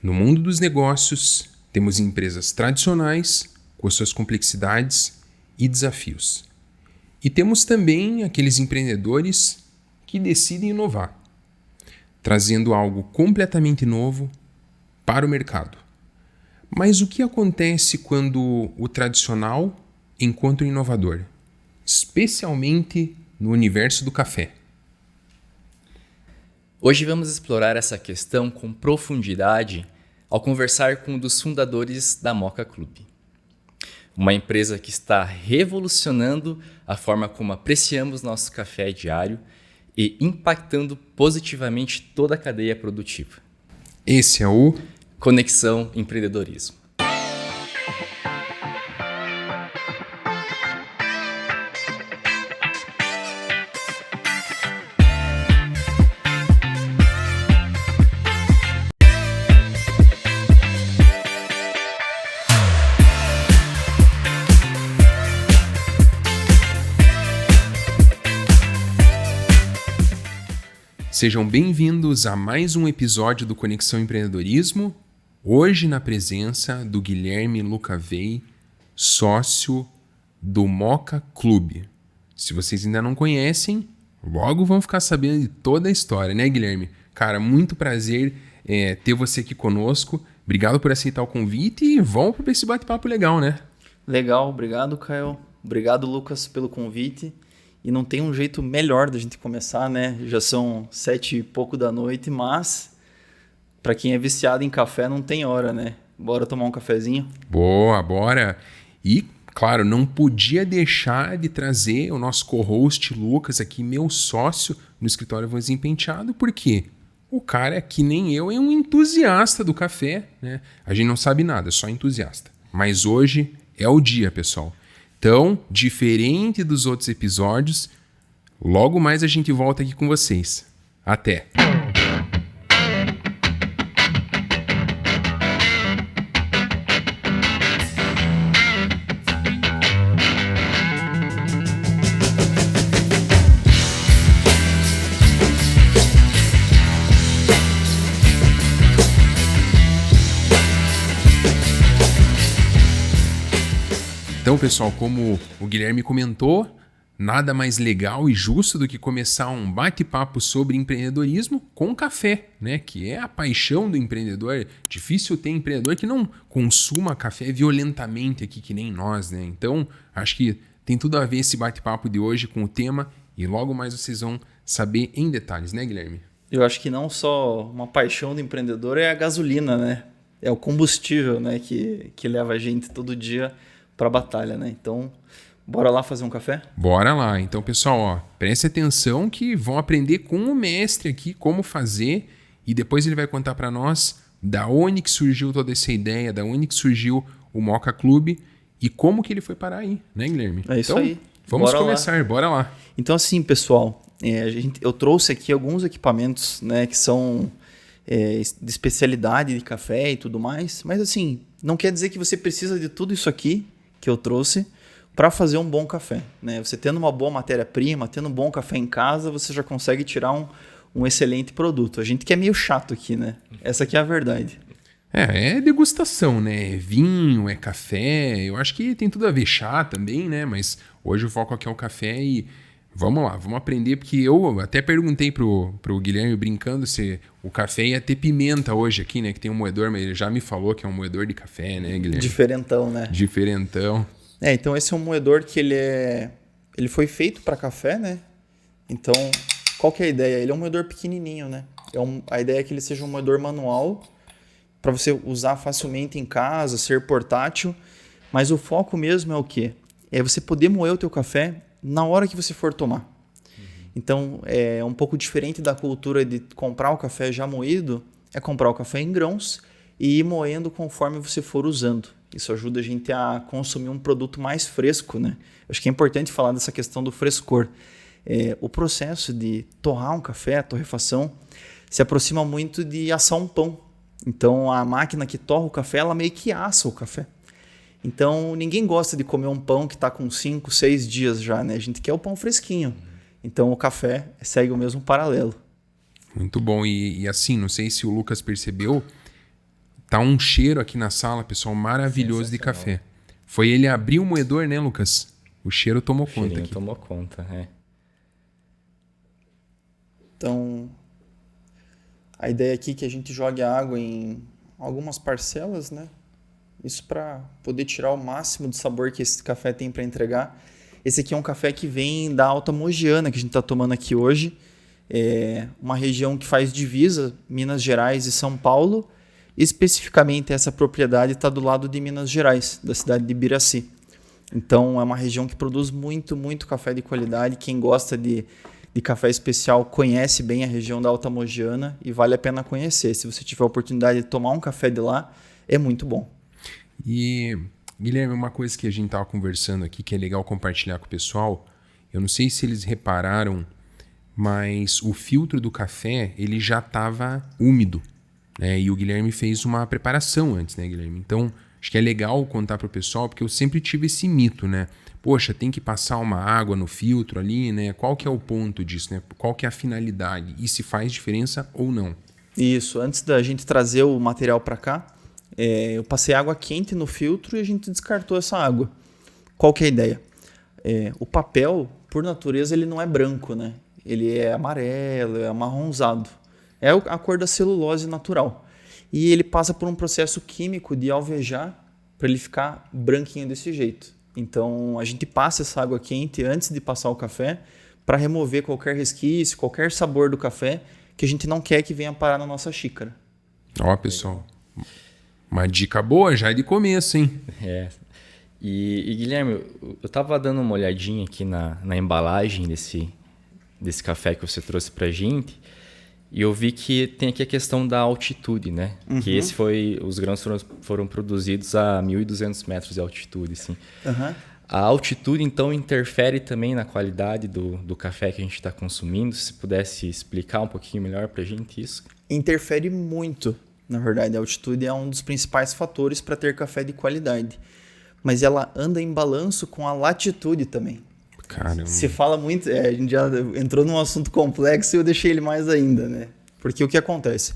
No mundo dos negócios, temos empresas tradicionais com suas complexidades e desafios. E temos também aqueles empreendedores que decidem inovar, trazendo algo completamente novo para o mercado. Mas o que acontece quando o tradicional encontra o inovador, especialmente no universo do café? Hoje vamos explorar essa questão com profundidade ao conversar com um dos fundadores da Moka Club. Uma empresa que está revolucionando a forma como apreciamos nosso café diário e impactando positivamente toda a cadeia produtiva. Esse é o Conexão Empreendedorismo. Sejam bem-vindos a mais um episódio do Conexão Empreendedorismo, hoje na presença do Guilherme Lucavei, sócio do Moka Club. Se vocês ainda não conhecem, logo vão ficar sabendo de toda a história, né, Guilherme? Cara, muito prazer ter você aqui conosco. Obrigado por aceitar o convite e vamos para esse bate-papo legal, né? Legal, obrigado, Caio. Obrigado, Lucas, pelo convite. E não tem um jeito melhor da gente começar, né? Já são 7 e pouco da noite, mas para quem é viciado em café não tem hora, né? Bora tomar um cafezinho? Boa, bora! E, claro, não podia deixar de trazer o nosso co-host Lucas aqui, meu sócio no escritório Vozinho Penteado, porque o cara, que nem eu, é um entusiasta do café, né? A gente não sabe nada, só entusiasta. Mas hoje é o dia, pessoal. Então, diferente dos outros episódios, logo mais a gente volta aqui com vocês. Até! Então, pessoal, como o Guilherme comentou, nada mais legal e justo do que começar um bate-papo sobre empreendedorismo com café, né? Que é a paixão do empreendedor. Difícil ter empreendedor que não consuma café violentamente aqui, que nem nós, né? Então, acho que tem tudo a ver esse bate-papo de hoje com o tema e logo mais vocês vão saber em detalhes, né, Guilherme? Eu acho que não só uma paixão do empreendedor é a gasolina, né? É o combustível, né? Que leva a gente todo dia para a batalha, né? Então, bora lá fazer um café? Bora lá. Então, pessoal, ó, preste atenção que vão aprender com o mestre aqui como fazer e depois ele vai contar para nós da onde que surgiu toda essa ideia, da onde que surgiu o Moka Club e como que ele foi parar aí, né, Guilherme? É isso então, aí. Vamos Bora começar, lá. Bora lá. Então, assim, pessoal, eu trouxe aqui alguns equipamentos, né, que são de especialidade de café e tudo mais, mas assim, não quer dizer que você precisa de tudo isso aqui que eu trouxe para fazer um bom café, né? Você tendo uma boa matéria-prima, tendo um bom café em casa, você já consegue tirar um excelente produto. A gente que é meio chato aqui, né? Essa aqui é a verdade. É degustação, né? É vinho, é café. Eu acho que tem tudo a ver chá também, né? Mas hoje o foco aqui é o café e vamos lá, vamos aprender, porque eu até perguntei pro Guilherme brincando se o café ia ter pimenta hoje aqui, né? Que tem um moedor, mas ele já me falou que é um moedor de café, né, Guilherme? Diferentão, né? Diferentão. Então esse é um moedor que ele foi feito para café, né? Então, qual que é a ideia? Ele é um moedor pequenininho, né? A ideia é que ele seja um moedor manual para você usar facilmente em casa, ser portátil, mas o foco mesmo é o quê? É você poder moer o teu café na hora que você for tomar. Então, é um pouco diferente da cultura de comprar o café já moído, é comprar o café em grãos e ir moendo conforme você for usando. Isso ajuda a gente a consumir um produto mais fresco, né? Acho que é importante falar dessa questão do frescor. O processo de torrar um café, a torrefação, se aproxima muito de assar um pão. Então, a máquina que torra o café, ela meio que assa o café. Então, ninguém gosta de comer um pão que está com 5, 6 dias já, né? A gente quer o pão fresquinho. Então, o café segue o mesmo paralelo. Muito bom. E assim, não sei se o Lucas percebeu, Tá um cheiro aqui na sala, pessoal, maravilhoso de café. Foi ele abrir o moedor, né, Lucas? O cheiro tomou conta aqui. Tomou conta, é. Então, a ideia aqui é que a gente jogue a água em algumas parcelas, né? Isso para poder tirar o máximo do sabor que esse café tem para entregar. Esse aqui é um café que vem da Alta Mogiana, que a gente está tomando aqui hoje. É uma região que faz divisa Minas Gerais e São Paulo. Especificamente, essa propriedade está do lado de Minas Gerais, da cidade de Biraci. Então, é uma região que produz muito, muito café de qualidade. Quem gosta de café especial conhece bem a região da Alta Mogiana e vale a pena conhecer. Se você tiver a oportunidade de tomar um café de lá, é muito bom. E, Guilherme, uma coisa que a gente estava conversando aqui, que é legal compartilhar com o pessoal, eu não sei se eles repararam, mas o filtro do café, ele já estava úmido, né? E o Guilherme fez uma preparação antes, né, Guilherme? Então, acho que é legal contar para o pessoal, porque eu sempre tive esse mito, né? Poxa, tem que passar uma água no filtro ali, né? Qual que é o ponto disso, né? Qual que é a finalidade? E se faz diferença ou não? Isso, antes da gente trazer o material para cá, eu passei água quente no filtro e a gente descartou essa água. Qual que é a ideia? O papel, por natureza, ele não é branco, né? Ele é amarelo, é amarronzado. É a cor da celulose natural. E ele passa por um processo químico de alvejar para ele ficar branquinho desse jeito. Então, a gente passa essa água quente antes de passar o café para remover qualquer resquício, qualquer sabor do café que a gente não quer que venha parar na nossa xícara. Ó, pessoal, uma dica boa já de começo, hein? E Guilherme, eu tava dando uma olhadinha aqui na embalagem desse café que você trouxe pra gente e eu vi que tem aqui a questão da altitude, né? Uhum. Que os grãos foram produzidos a 1.200 metros de altitude, assim. Uhum. A altitude, então, interfere também na qualidade do café que a gente está consumindo? Se pudesse explicar um pouquinho melhor pra gente isso. Interfere muito. Na verdade, a altitude é um dos principais fatores para ter café de qualidade. Mas ela anda em balanço com a latitude também. Caramba. Se fala muito, a gente já entrou num assunto complexo e eu deixei ele mais ainda, né? Porque o que acontece?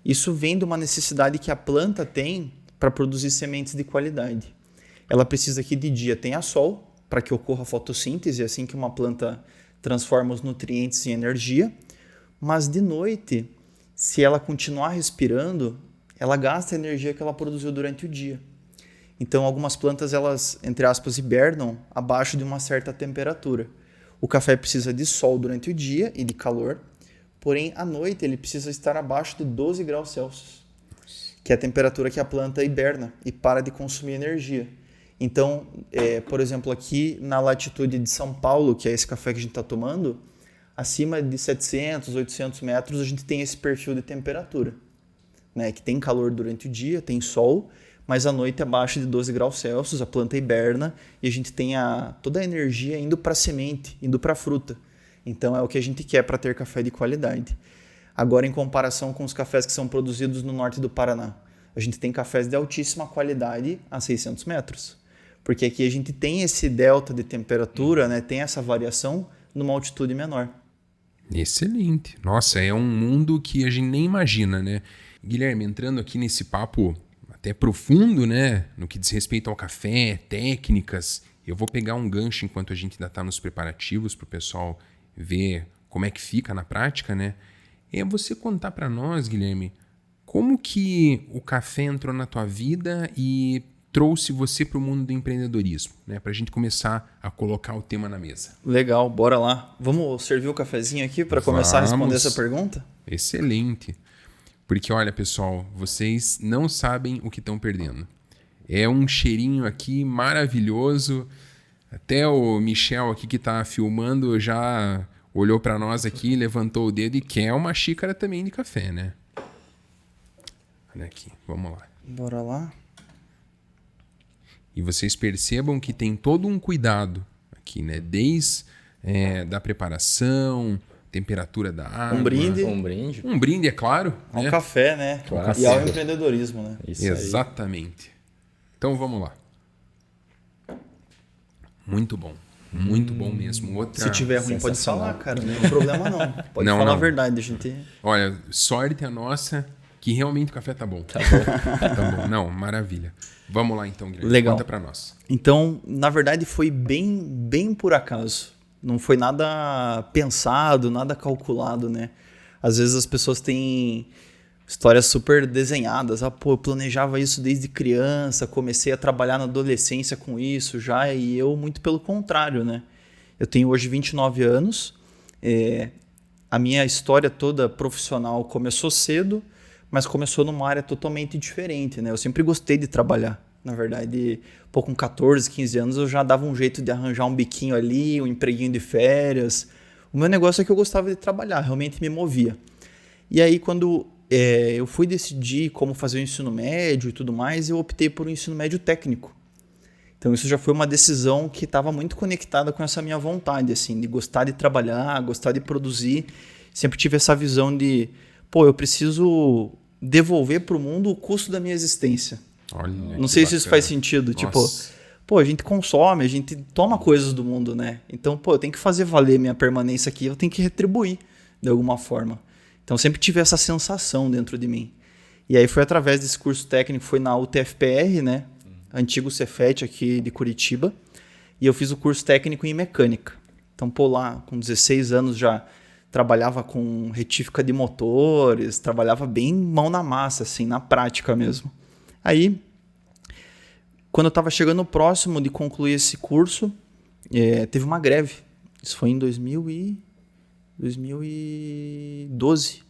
Isso vem de uma necessidade que a planta tem para produzir sementes de qualidade. Ela precisa que de dia tenha sol para que ocorra a fotossíntese, assim que uma planta transforma os nutrientes em energia. Mas de noite, se ela continuar respirando, ela gasta a energia que ela produziu durante o dia. Então, algumas plantas, elas, entre aspas, hibernam abaixo de uma certa temperatura. O café precisa de sol durante o dia e de calor, porém, à noite ele precisa estar abaixo de 12 graus Celsius, que é a temperatura que a planta hiberna e para de consumir energia. Então, por exemplo, aqui na latitude de São Paulo, que é esse café que a gente está tomando, acima de 700, 800 metros, a gente tem esse perfil de temperatura, né? Que tem calor durante o dia, tem sol, mas à noite abaixo de 12 graus Celsius, a planta hiberna e a gente tem toda a energia indo para a semente, indo para a fruta. Então é o que a gente quer para ter café de qualidade. Agora, em comparação com os cafés que são produzidos no norte do Paraná, a gente tem cafés de altíssima qualidade a 600 metros. Porque aqui a gente tem esse delta de temperatura, né? Tem essa variação numa altitude menor. Excelente. Nossa, é um mundo que a gente nem imagina, né? Guilherme, entrando aqui nesse papo até profundo, né? No que diz respeito ao café, técnicas, eu vou pegar um gancho enquanto a gente ainda está nos preparativos para o pessoal ver como é que fica na prática, né? É você contar para nós, Guilherme, como que o café entrou na tua vida e trouxe você para o mundo do empreendedorismo, né? Para a gente começar a colocar o tema na mesa. Legal, bora lá. Vamos servir o cafezinho aqui para começar a responder essa pergunta? Excelente. Porque, olha, pessoal, vocês não sabem o que estão perdendo. É um cheirinho aqui maravilhoso. Até o Michel aqui que está filmando já olhou para nós aqui, levantou o dedo e quer uma xícara também de café, né? Olha aqui, vamos lá. Bora lá. E vocês percebam que tem todo um cuidado aqui, né? Desde da preparação, temperatura da água. Um brinde. Um brinde, é claro. Ao né? café, né? Claro. E ao empreendedorismo, né? Isso Exatamente. Então vamos lá. Muito bom. Muito bom mesmo. Se tiver ruim, pode falar, cara. Não tem problema não. Pode Não, falar não. a verdade, a gente... Olha, sorte a nossa que realmente o café tá bom. Tá bom. Tá bom. Não, maravilha. Vamos lá então, Guilherme. Legal. Conta pra nós. Então, na verdade, foi bem por acaso. Não foi nada pensado, nada calculado, né? Às vezes as pessoas têm histórias super desenhadas. Eu planejava isso desde criança, comecei a trabalhar na adolescência com isso já, e eu muito pelo contrário, né? Eu tenho hoje 29 anos, a minha história toda profissional começou cedo, mas começou numa área totalmente diferente, né? Eu sempre gostei de trabalhar. Na verdade, com 14, 15 anos eu já dava um jeito de arranjar um biquinho ali, um empreguinho de férias. O meu negócio é que eu gostava de trabalhar, realmente me movia. E aí, quando eu fui decidir como fazer o ensino médio e tudo mais, eu optei por um ensino médio técnico. Então, isso já foi uma decisão que estava muito conectada com essa minha vontade, assim, de gostar de trabalhar, gostar de produzir. Sempre tive essa visão de, eu preciso devolver para o mundo o custo da minha existência. Olha, não sei se isso faz sentido. Nossa. Tipo, a gente consome, a gente toma coisas do mundo, né? Então, eu tenho que fazer valer minha permanência aqui, eu tenho que retribuir de alguma forma. Então, sempre tive essa sensação dentro de mim. E aí foi através desse curso técnico, foi na UTFPR, né? Antigo Cefet aqui de Curitiba. E eu fiz o curso técnico em mecânica. Então, lá, com 16 anos já trabalhava com retífica de motores, trabalhava bem mão na massa, assim, na prática mesmo. Aí, quando eu estava chegando próximo de concluir esse curso, teve uma greve. Isso foi em 2012.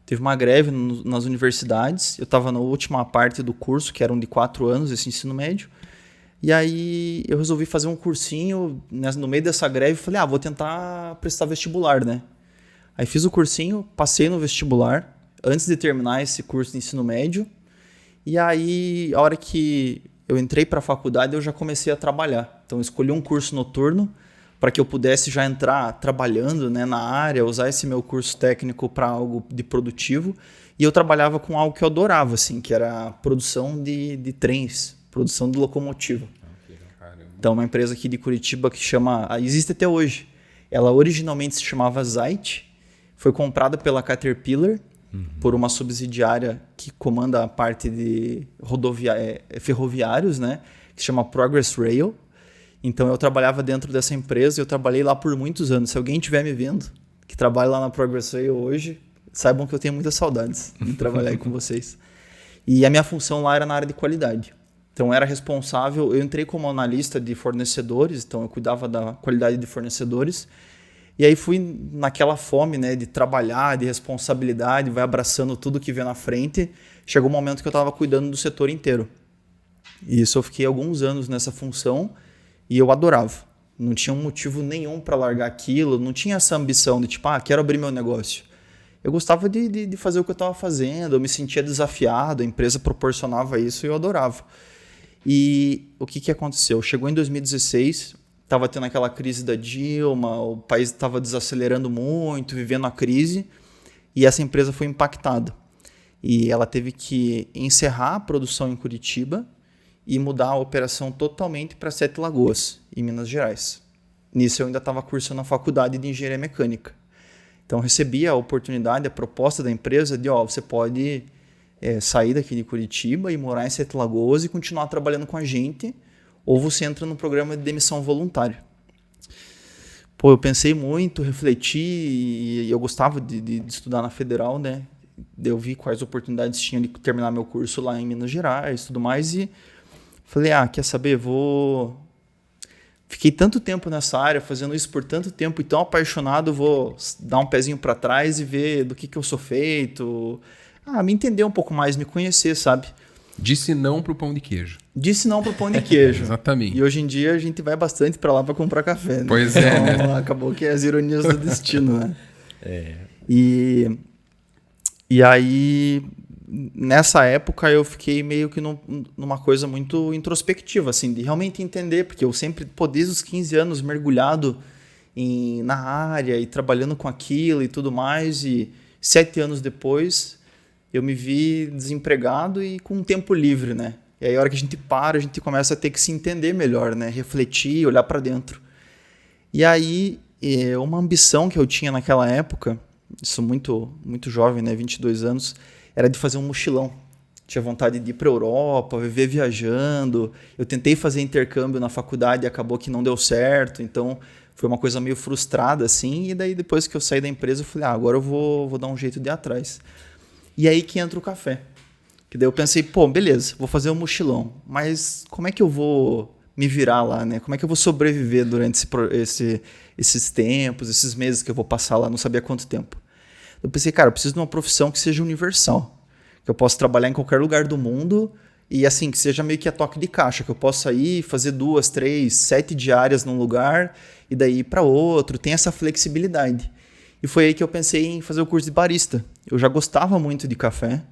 Teve uma greve nas universidades. Eu estava na última parte do curso, que eram de 4 anos, esse ensino médio. E aí eu resolvi fazer um cursinho no meio dessa greve. Falei, vou tentar prestar vestibular, né? Aí fiz o cursinho, passei no vestibular, antes de terminar esse curso de ensino médio. E aí, a hora que eu entrei para a faculdade, eu já comecei a trabalhar. Então, eu escolhi um curso noturno para que eu pudesse já entrar trabalhando, né, na área, usar esse meu curso técnico para algo de produtivo. E eu trabalhava com algo que eu adorava, assim, que era a produção de trens, produção de locomotiva. Então, uma empresa aqui de Curitiba que existe até hoje. Ela originalmente se chamava Zait, foi comprada pela Caterpillar, por uma subsidiária que comanda a parte de ferroviários, né, que se chama Progress Rail. Então eu trabalhava dentro dessa empresa e eu trabalhei lá por muitos anos. Se alguém estiver me vendo, que trabalha lá na Progress Rail hoje, saibam que eu tenho muitas saudades de trabalhar aí com vocês. E a minha função lá era na área de qualidade. Então eu era responsável, eu entrei como analista de fornecedores, então eu cuidava da qualidade de fornecedores. E aí fui naquela fome, né, de trabalhar, de responsabilidade, vai abraçando tudo que vê na frente. Chegou um momento que eu estava cuidando do setor inteiro. E isso eu fiquei alguns anos nessa função e eu adorava. Não tinha um motivo nenhum para largar aquilo, não tinha essa ambição de tipo, quero abrir meu negócio. Eu gostava de fazer o que eu estava fazendo, eu me sentia desafiado, a empresa proporcionava isso e eu adorava. E o que aconteceu? Chegou em 2016... Estava tendo aquela crise da Dilma, o país estava desacelerando muito, vivendo a crise, e essa empresa foi impactada. E ela teve que encerrar a produção em Curitiba e mudar a operação totalmente para Sete Lagoas, em Minas Gerais. Nisso eu ainda estava cursando a faculdade de Engenharia Mecânica. Então eu recebi a oportunidade, a proposta da empresa de, você pode sair daqui de Curitiba e morar em Sete Lagoas e continuar trabalhando com a gente, ou você entra no programa de demissão voluntária. Eu pensei muito, refleti, e eu gostava de estudar na Federal, né? Eu vi quais oportunidades tinha de terminar meu curso lá em Minas Gerais e tudo mais, e falei, quer saber, Fiquei tanto tempo nessa área, fazendo isso por tanto tempo, e tão apaixonado, vou dar um pezinho para trás e ver do que eu sou feito, me entender um pouco mais, me conhecer, sabe? Disse não pro pão de queijo. Disse não pro pão de queijo. Exatamente. E hoje em dia a gente vai bastante para lá para comprar café, né? Pois é, então, né? Acabou que é as ironias do destino, né? E aí, nessa época, eu fiquei meio que numa coisa muito introspectiva, assim, de realmente entender, porque eu sempre, desde os 15 anos, mergulhado na área e trabalhando com aquilo e tudo mais, e 7 anos depois eu me vi desempregado e com tempo livre, né? E aí a hora que a gente começa a ter que se entender melhor, né? Refletir, olhar para dentro. E aí, uma ambição que eu tinha naquela época, isso muito, muito jovem, né? 22 anos, era de fazer um mochilão. Tinha vontade de ir para a Europa, viver viajando. Eu tentei fazer intercâmbio na faculdade e acabou que não deu certo. Então, foi uma coisa meio frustrada, assim. E daí, depois que eu saí da empresa, eu falei, agora eu vou dar um jeito de ir atrás. E aí que entra o café. Que daí eu pensei, pô, beleza, vou fazer um mochilão. Mas como é que eu vou me virar lá, né? Como é que eu vou sobreviver durante esses tempos, esses meses que eu vou passar lá? Não sabia quanto tempo. Eu pensei, cara, eu preciso de uma profissão que seja universal. Que eu possa trabalhar em qualquer lugar do mundo e assim, que seja meio que a toque de caixa, que eu possa ir fazer 2, 3, 7 diárias num lugar e daí ir para outro, tem essa flexibilidade. E foi aí que eu pensei em fazer o curso de barista. Eu já gostava muito de café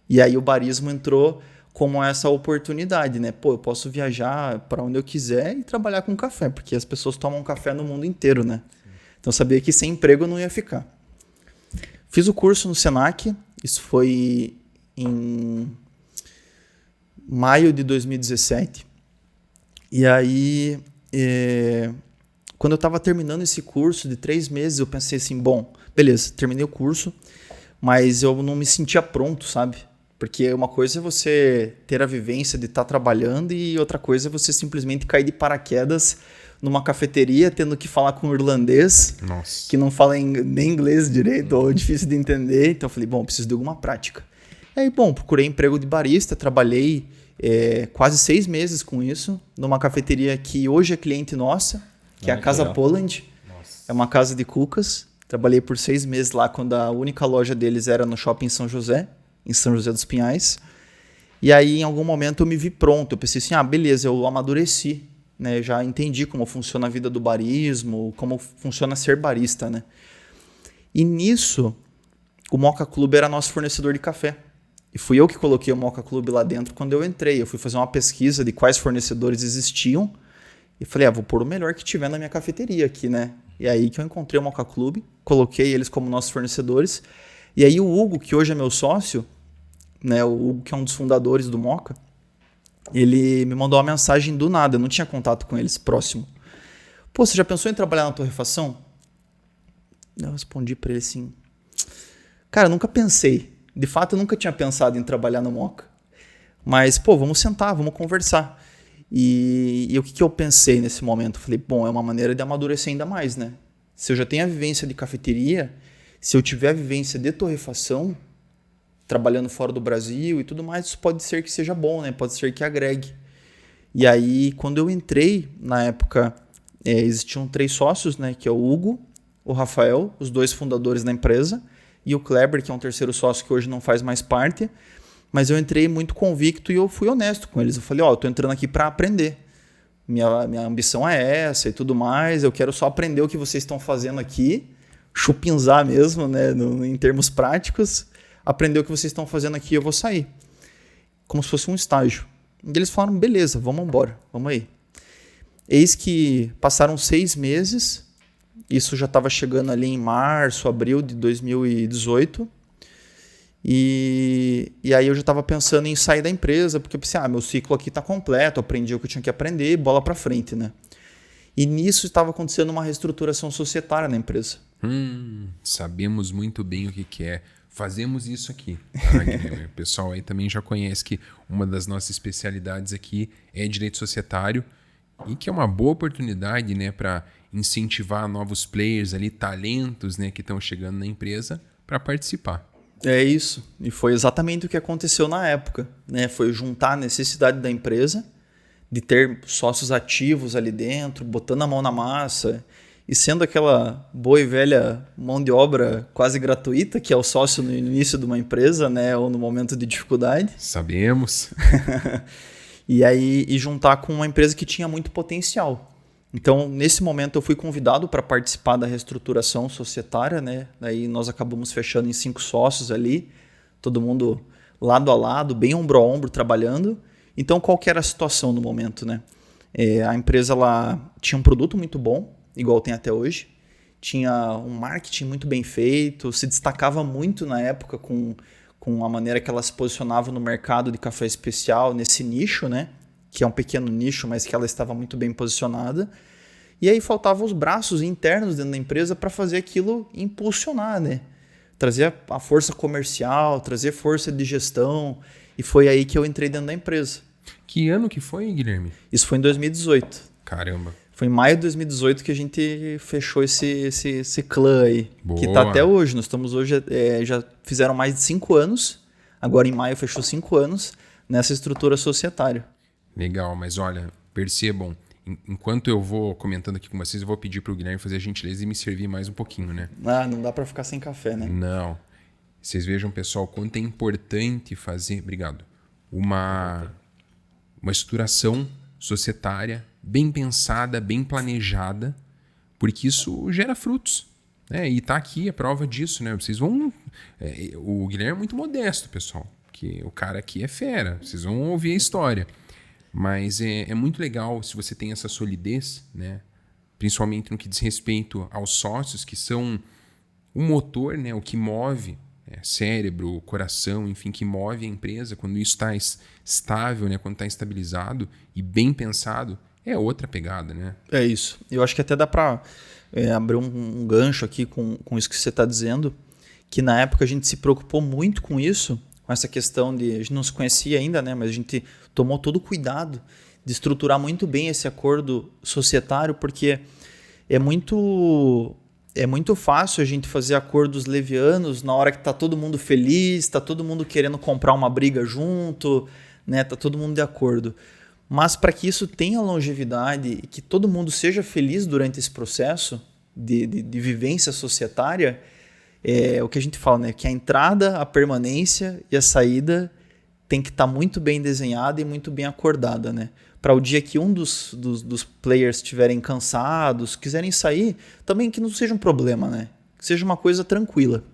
e aí o barismo entrou como essa oportunidade, né? Pô, eu posso viajar para onde eu quiser e trabalhar com café, porque as pessoas tomam café no mundo inteiro, né? Então eu sabia que sem emprego eu não ia ficar. Fiz o curso no Senac, isso foi em maio de 2017. E aí, quando eu estava terminando esse curso de 3 meses, eu pensei assim, bom, beleza, terminei o curso, mas eu não me sentia pronto, sabe? Porque uma coisa é você ter a vivência de estar trabalhando e outra coisa é você simplesmente cair de paraquedas numa cafeteria, tendo que falar com um irlandês, que não fala nem inglês direito, ou é difícil de entender. Então eu falei, bom, preciso de alguma prática. E aí, bom, procurei emprego de barista, trabalhei quase 6 meses com isso, numa cafeteria que hoje é cliente nossa, que é a Casa Poland. É uma casa de cucas. Trabalhei por 6 meses lá, quando a única loja deles era no Shopping São José, em São José dos Pinhais. E aí, em algum momento, eu me vi pronto. Eu pensei assim, beleza, eu amadureci. Né, já entendi como funciona a vida do barismo, como funciona ser barista, né? E nisso, o Moka Club era nosso fornecedor de café. E fui eu que coloquei o Moka Club lá dentro quando eu entrei. Eu fui fazer uma pesquisa de quais fornecedores existiam e falei, vou pôr o melhor que tiver na minha cafeteria aqui, né? E aí que eu encontrei o Moka Club, coloquei eles como nossos fornecedores. E aí o Hugo, que hoje é meu sócio, né, o Hugo, que é um dos fundadores do Moka, ele me mandou uma mensagem do nada, eu não tinha contato com eles próximo. Pô, você já pensou em trabalhar na torrefação? Eu respondi para ele assim, cara, eu nunca pensei. De fato, eu nunca tinha pensado em trabalhar no Moka. Mas, pô, vamos sentar, vamos conversar. E o que eu pensei nesse momento? Falei, bom, é uma maneira de amadurecer ainda mais, né? Se eu já tenho a vivência de cafeteria, se eu tiver a vivência de torrefação, trabalhando fora do Brasil e tudo mais, isso pode ser que seja bom, né? Pode ser que agregue. E aí, quando eu entrei, na época, existiam 3 sócios, né? Que é o Hugo, o Rafael, os 2 fundadores da empresa, e o Kleber, que é um terceiro sócio que hoje não faz mais parte. Mas eu entrei muito convicto e eu fui honesto com eles. Eu falei, eu tô entrando aqui para aprender. Minha ambição é essa e tudo mais. Eu quero só aprender o que vocês estão fazendo aqui, chupinzar mesmo, né? Em termos práticos. Aprender o que vocês estão fazendo aqui, eu vou sair. Como se fosse um estágio. E eles falaram, beleza, vamos embora, vamos aí. Eis que passaram 6 meses, isso já estava chegando ali em março, abril de 2018, e aí eu já estava pensando em sair da empresa, porque eu pensei, meu ciclo aqui está completo, aprendi o que eu tinha que aprender, bola para frente, né? E nisso estava acontecendo uma reestruturação societária na empresa. Sabemos muito bem o que é. Fazemos isso aqui. Tá? O pessoal aí também já conhece que uma das nossas especialidades aqui é direito societário e que é uma boa oportunidade, né, para incentivar novos players ali, talentos, né, que estão chegando na empresa para participar. É isso. E foi exatamente o que aconteceu na época, né? Foi juntar a necessidade da empresa de ter sócios ativos ali dentro, botando a mão na massa e sendo aquela boa e velha mão de obra quase gratuita, que é o sócio no início de uma empresa, né? Ou no momento de dificuldade. Sabemos. E juntar com uma empresa que tinha muito potencial. Então, nesse momento, eu fui convidado para participar da reestruturação societária, né? Daí nós acabamos fechando em 5 sócios ali, todo mundo lado a lado, bem ombro a ombro, trabalhando. Então, qual que era a situação no momento, né? A empresa ela tinha um produto muito bom, igual tem até hoje. Tinha um marketing muito bem feito, se destacava muito na época com a maneira que ela se posicionava no mercado de café especial, nesse nicho, né? Que é um pequeno nicho, mas que ela estava muito bem posicionada. E aí faltavam os braços internos dentro da empresa para fazer aquilo impulsionar, né? trazer a força comercial, trazer força de gestão, e foi aí que eu entrei dentro da empresa. Que ano que foi, Guilherme? Isso foi em 2018. Caramba. Foi em maio de 2018 que a gente fechou esse clã aí. Boa. Que tá até hoje. Nós estamos hoje, já fizeram mais de 5 anos. Agora em maio fechou 5 anos nessa estrutura societária. Legal, mas olha, percebam, enquanto eu vou comentando aqui com vocês, eu vou pedir pro Guilherme fazer a gentileza e me servir mais um pouquinho, né? Ah, não dá para ficar sem café, né? Não. Vocês vejam, pessoal, quanto é importante fazer, obrigado, uma estruturação societária bem pensada, bem planejada, porque isso gera frutos. Né? E tá aqui a prova disso, né? Vocês vão... o Guilherme é muito modesto, pessoal, porque o cara aqui é fera, vocês vão ouvir a história. Mas é muito legal se você tem essa solidez, né? Principalmente no que diz respeito aos sócios, que são o motor, né? O que move cérebro, coração, enfim, que move a empresa. Quando isso está estável, né? Quando está estabilizado e bem pensado, é outra pegada, né? É isso. Eu acho que até dá para abrir um gancho aqui com isso que você está dizendo, que na época a gente se preocupou muito com isso, com essa questão de... A gente não se conhecia ainda, né? Mas a gente tomou todo o cuidado de estruturar muito bem esse acordo societário, porque é muito fácil a gente fazer acordos levianos na hora que está todo mundo feliz, está todo mundo querendo comprar uma briga junto, né? Tá todo mundo de acordo. Mas para que isso tenha longevidade e que todo mundo seja feliz durante esse processo de vivência societária, é o que a gente fala, né? Que a entrada, a permanência e a saída tem que estar muito bem desenhada e muito bem acordada, né? Para o dia que um dos players estiverem cansados, quiserem sair, também que não seja um problema, né? Que seja uma coisa tranquila.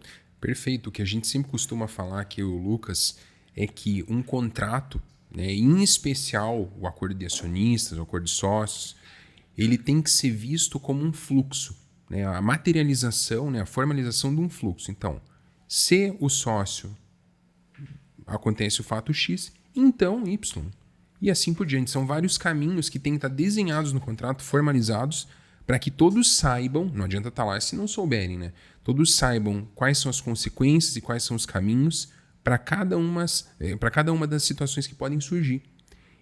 Perfeito. O que a gente sempre costuma falar aqui, o Lucas, é que um contrato, né, em especial o acordo de acionistas, o acordo de sócios, ele tem que ser visto como um fluxo, né? A materialização, né, a formalização de um fluxo. Então, se o sócio acontece o fato X, então Y. E assim por diante. São vários caminhos que têm que estar desenhados no contrato, formalizados, para que todos saibam, não adianta estar lá se não souberem, né? Todos saibam quais são as consequências e quais são os caminhos para cada uma das situações que podem surgir.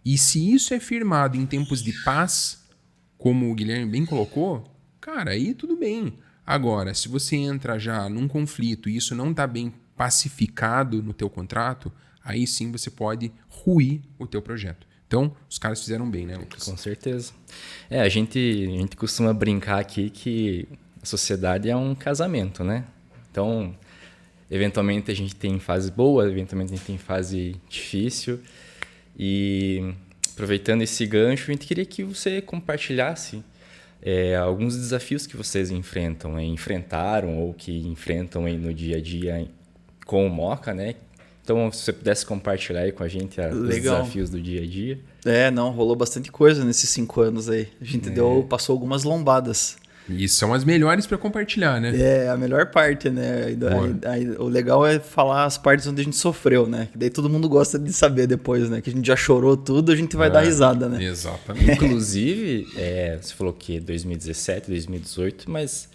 E se isso é firmado em tempos de paz, como o Guilherme bem colocou, cara, aí tudo bem. Agora, se você entra já num conflito e isso não está bem pacificado no teu contrato, aí sim você pode ruir o teu projeto. Então, os caras fizeram bem, né, Lucas? Com certeza. A gente costuma brincar aqui que a sociedade é um casamento, né? Então, eventualmente a gente tem fase boa, eventualmente a gente tem fase difícil. E aproveitando esse gancho, a gente queria que você compartilhasse alguns desafios que vocês enfrentaram ou que enfrentam aí no dia a dia com o Moca, né? Então, se você pudesse compartilhar aí com a gente os desafios do dia a dia. Rolou bastante coisa nesses 5 anos aí. A gente passou algumas lombadas. E são as melhores para compartilhar, né? É, a melhor parte, né? Aí, o legal é falar as partes onde a gente sofreu, né? Que daí todo mundo gosta de saber depois, né? Que a gente já chorou tudo, a gente vai dar risada, né? Exatamente. Inclusive, você falou que 2017, 2018, mas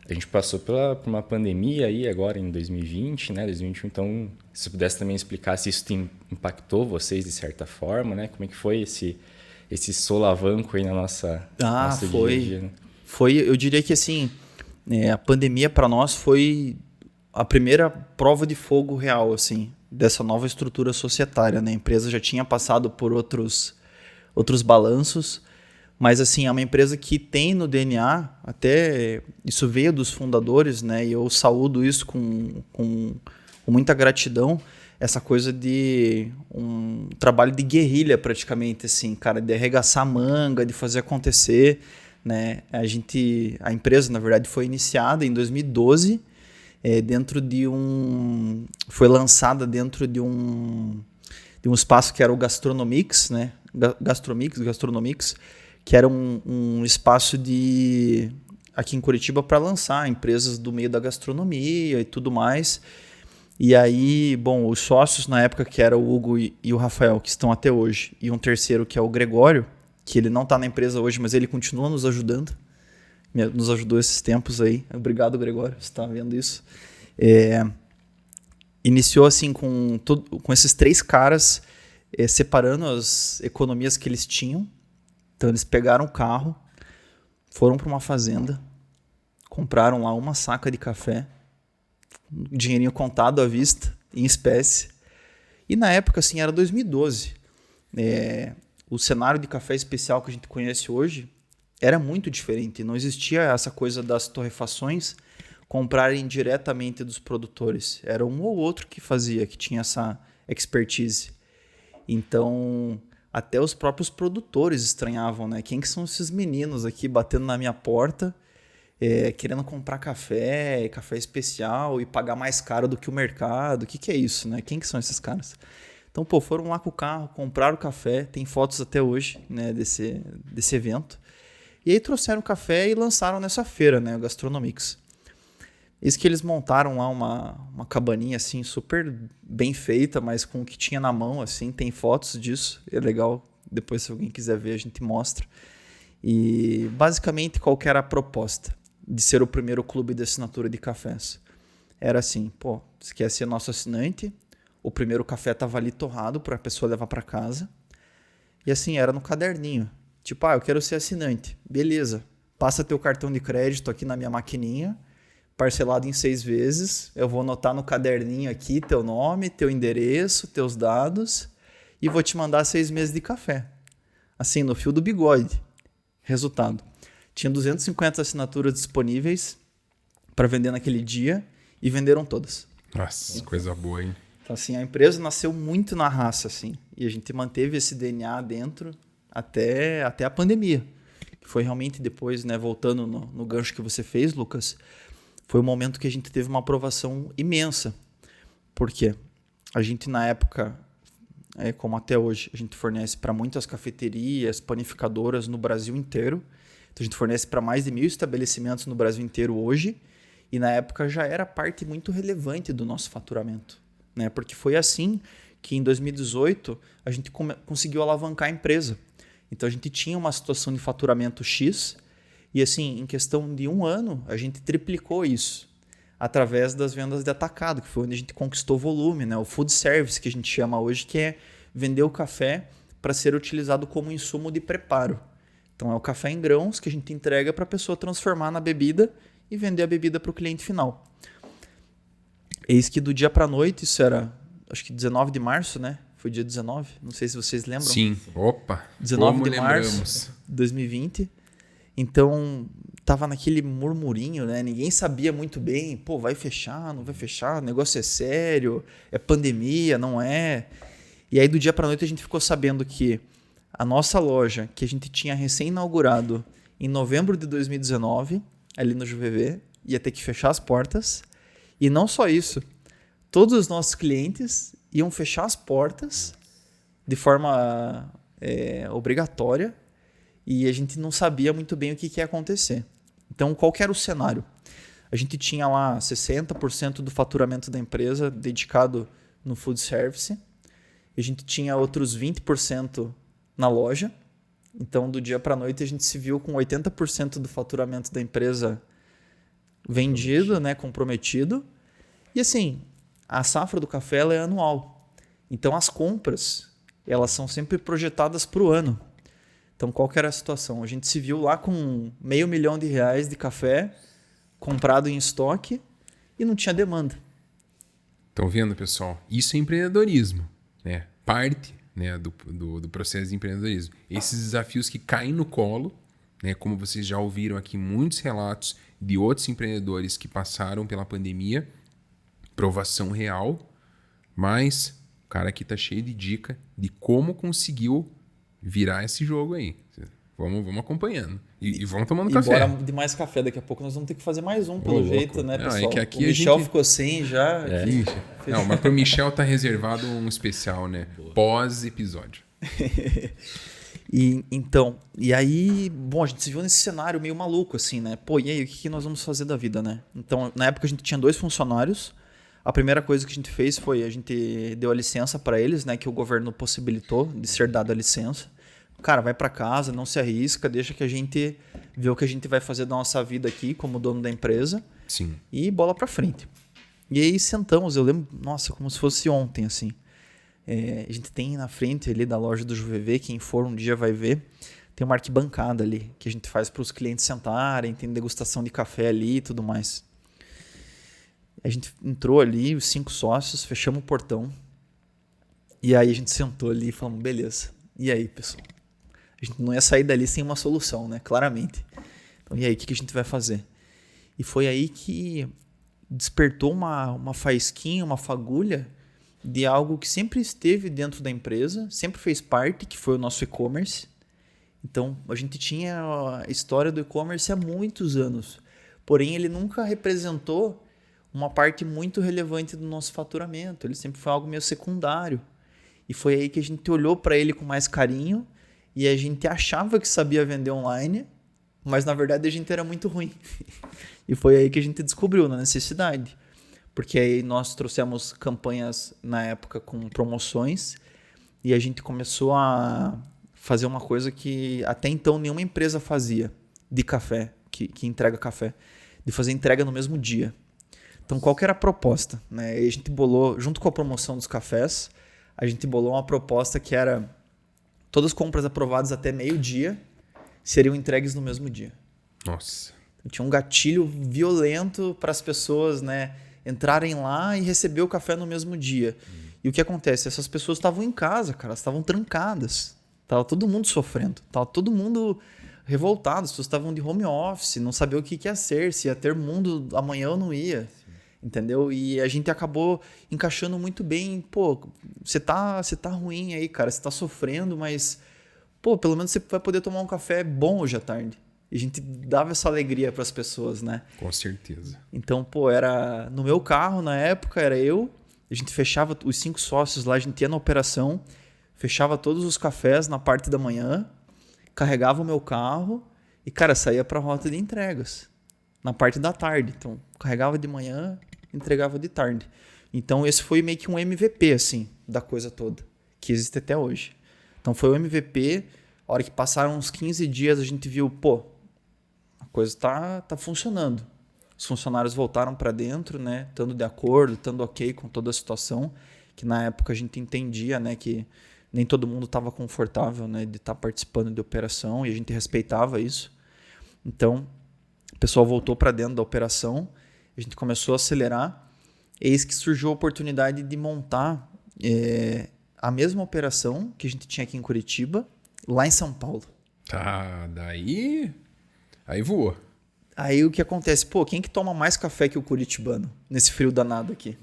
a gente passou por uma pandemia aí agora em 2020, né? 2021, então, se você pudesse também explicar se isso impactou vocês de certa forma, né? Como é que foi esse solavanco aí na nossa foi. dia a dia, né? Eu diria que assim, a pandemia para nós foi a primeira prova de fogo real, assim, dessa nova estrutura societária, né? A empresa já tinha passado por outros balanços, mas assim, é uma empresa que tem no DNA, até isso veio dos fundadores, né? E eu saúdo isso com muita gratidão, essa coisa de um trabalho de guerrilha praticamente, assim, cara, de arregaçar a manga, de fazer acontecer, né? A empresa, na verdade, foi iniciada em 2012, foi lançada dentro de um espaço que era o Gastronomics, né? Gastronomics, que era um espaço aqui em Curitiba para lançar empresas do meio da gastronomia e tudo mais. E aí, bom, os sócios na época, que era o Hugo e o Rafael, que estão até hoje, e um terceiro que é o Gregório, que ele não está na empresa hoje, mas ele continua nos ajudando. Nos ajudou esses tempos aí. Obrigado, Gregório, você está vendo isso. Iniciou assim com esses 3 caras separando as economias que eles tinham. Então eles pegaram o carro, foram para uma fazenda, compraram lá uma saca de café, dinheirinho contado à vista, em espécie. E na época, assim, era 2012. O cenário de café especial que a gente conhece hoje era muito diferente. Não existia essa coisa das torrefações comprarem diretamente dos produtores. Era um ou outro que fazia, que tinha essa expertise. Então, até os próprios produtores estranhavam, né? Quem que são esses meninos aqui batendo na minha porta, querendo comprar café especial e pagar mais caro do que o mercado? O que é isso, né? Quem que são esses caras? Então, foram lá com o carro, compraram o café, tem fotos até hoje, né, desse evento. E aí trouxeram o café e lançaram nessa feira, né, o Gastronomics. Eis que eles montaram lá uma cabaninha assim super bem feita, mas com o que tinha na mão, assim, tem fotos disso, é legal, depois se alguém quiser ver a gente mostra. E basicamente qual que era a proposta de ser o primeiro clube de assinatura de cafés? Era assim, você quer ser nosso assinante, o primeiro café estava ali torrado para a pessoa levar para casa, e assim, era no caderninho, tipo, eu quero ser assinante, beleza, passa teu cartão de crédito aqui na minha maquininha, parcelado em 6 vezes, eu vou anotar no caderninho aqui teu nome, teu endereço, teus dados e vou te mandar 6 meses de café. Assim, no fio do bigode. Resultado, tinha 250 assinaturas disponíveis para vender naquele dia e venderam todas. Nossa, coisa boa, hein? Então, assim, a empresa nasceu muito na raça, assim, e a gente manteve esse DNA dentro até a pandemia. Que foi realmente depois, né, voltando no gancho que você fez, Lucas, foi um momento que a gente teve uma aprovação imensa. Por quê? A gente, na época, como até hoje, a gente fornece para muitas cafeterias, panificadoras no Brasil inteiro. Então, a gente fornece para mais de 1.000 estabelecimentos no Brasil inteiro hoje. E, na época, já era parte muito relevante do nosso faturamento, né? Porque foi assim que, em 2018, a gente conseguiu alavancar a empresa. Então, a gente tinha uma situação de faturamento X. E assim, em questão de 1 ano, a gente triplicou isso através das vendas de atacado, que foi onde a gente conquistou volume, né? O food service, que a gente chama hoje, que é vender o café para ser utilizado como insumo de preparo. Então, é o café em grãos que a gente entrega para a pessoa transformar na bebida e vender a bebida para o cliente final. Eis que do dia para a noite, isso era, acho que 19 de março, né? Foi dia 19, não sei se vocês lembram. Sim, opa, 19 como de março lembramos. de 2020. Então, tava naquele murmurinho, né? Ninguém sabia muito bem, vai fechar, não vai fechar, o negócio é sério, é pandemia, não é? E aí, do dia para noite, a gente ficou sabendo que a nossa loja, que a gente tinha recém-inaugurado em novembro de 2019, ali no JuVV, ia ter que fechar as portas. E não só isso, todos os nossos clientes iam fechar as portas de forma obrigatória, e a gente não sabia muito bem o que ia acontecer. Então, qual que era o cenário? A gente tinha lá 60% do faturamento da empresa dedicado no food service. A gente tinha outros 20% na loja. Então, do dia para a noite, a gente se viu com 80% do faturamento da empresa vendido, né, comprometido. E assim, a safra do café ela é anual. Então, as compras elas são sempre projetadas para o ano. Então, qual que era a situação? A gente se viu lá com R$500 mil de café comprado em estoque e não tinha demanda. Estão vendo, pessoal? Isso é empreendedorismo, né? Parte, né, do processo de empreendedorismo. Esses desafios que caem no colo, né, como vocês já ouviram aqui muitos relatos de outros empreendedores que passaram pela pandemia, provação real, mas o cara aqui tá cheio de dica de como conseguiu virar esse jogo aí. Vamos acompanhando. E vamos tomando café. E bora de mais café. Daqui a pouco nós vamos ter que fazer mais um, pelo jeito, né, pessoal? É que aqui o Michel ficou sem já. Não, mas pro Michel tá reservado um especial, né? Pós-episódio. E aí, bom, a gente se viu nesse cenário meio maluco, assim, né? E aí, o que nós vamos fazer da vida, né? Então, na época a gente tinha 2 funcionários. A primeira coisa que a gente fez foi, a gente deu a licença para eles, né? Que o governo possibilitou de ser dada a licença. Cara, vai para casa, não se arrisca, deixa que a gente vê o que a gente vai fazer da nossa vida aqui como dono da empresa. Sim. E bola para frente. E aí sentamos, eu lembro, nossa, como se fosse ontem, assim. A gente tem na frente ali da loja do JuVV, quem for um dia vai ver, tem uma arquibancada ali, que a gente faz para os clientes sentarem, tem degustação de café ali e tudo mais. A gente entrou ali, os 5 sócios, fechamos o portão, e aí a gente sentou ali e falamos, beleza, e aí, pessoal? A gente não ia sair dali sem uma solução, né? Claramente. Então, e aí, o que a gente vai fazer? E foi aí que despertou uma faísquinha, uma fagulha de algo que sempre esteve dentro da empresa, sempre fez parte, que foi o nosso e-commerce. Então, a gente tinha a história do e-commerce há muitos anos, porém ele nunca representou uma parte muito relevante do nosso faturamento, ele sempre foi algo meio secundário. E foi aí que a gente olhou para ele com mais carinho e a gente achava que sabia vender online, mas na verdade a gente era muito ruim. E foi aí que a gente descobriu a necessidade. Porque aí nós trouxemos campanhas na época com promoções e a gente começou a fazer uma coisa que até então nenhuma empresa fazia de café, que entrega café, de fazer entrega no mesmo dia. Então qual que era a proposta? Né? E a gente bolou, junto com a promoção dos cafés, a gente bolou uma proposta que era todas as compras aprovadas até meio-dia seriam entregues no mesmo dia. Nossa. Então, tinha um gatilho violento para as pessoas, né, entrarem lá e receber o café no mesmo dia. E o que acontece? Essas pessoas estavam em casa, cara, estavam trancadas. Tava todo mundo sofrendo, tava todo mundo revoltado, as pessoas estavam de home office, não sabia o que ia ser, se ia ter mundo amanhã ou não ia. Sim. Entendeu? E a gente acabou encaixando muito bem, pô, você tá ruim aí, cara, você tá sofrendo, mas pô, pelo menos você vai poder tomar um café bom hoje à tarde. E a gente dava essa alegria para as pessoas, né? Com certeza. Então, pô, era no meu carro na época, era eu, a gente fechava os 5 sócios lá, a gente ia na operação, fechava todos os cafés na parte da manhã, carregava o meu carro e, cara, saía para a rota de entregas na parte da tarde. Então, carregava de manhã, entregava de tarde. Então, esse foi meio que um MVP, assim, da coisa toda, que existe até hoje. Então, foi o MVP. A hora que passaram uns 15 dias, a gente viu, pô, a coisa tá funcionando. Os funcionários voltaram para dentro, né, estando de acordo, estando ok com toda a situação, que na época a gente entendia, né, que nem todo mundo estava confortável, né, de estar participando de operação, e a gente respeitava isso. Então, o pessoal voltou para dentro da operação, a gente começou a acelerar, eis que surgiu a oportunidade de montar a mesma operação que a gente tinha aqui em Curitiba, lá em São Paulo. Tá, daí... Aí voou. Aí o que acontece? Pô, quem que toma mais café que o curitibano nesse frio danado aqui?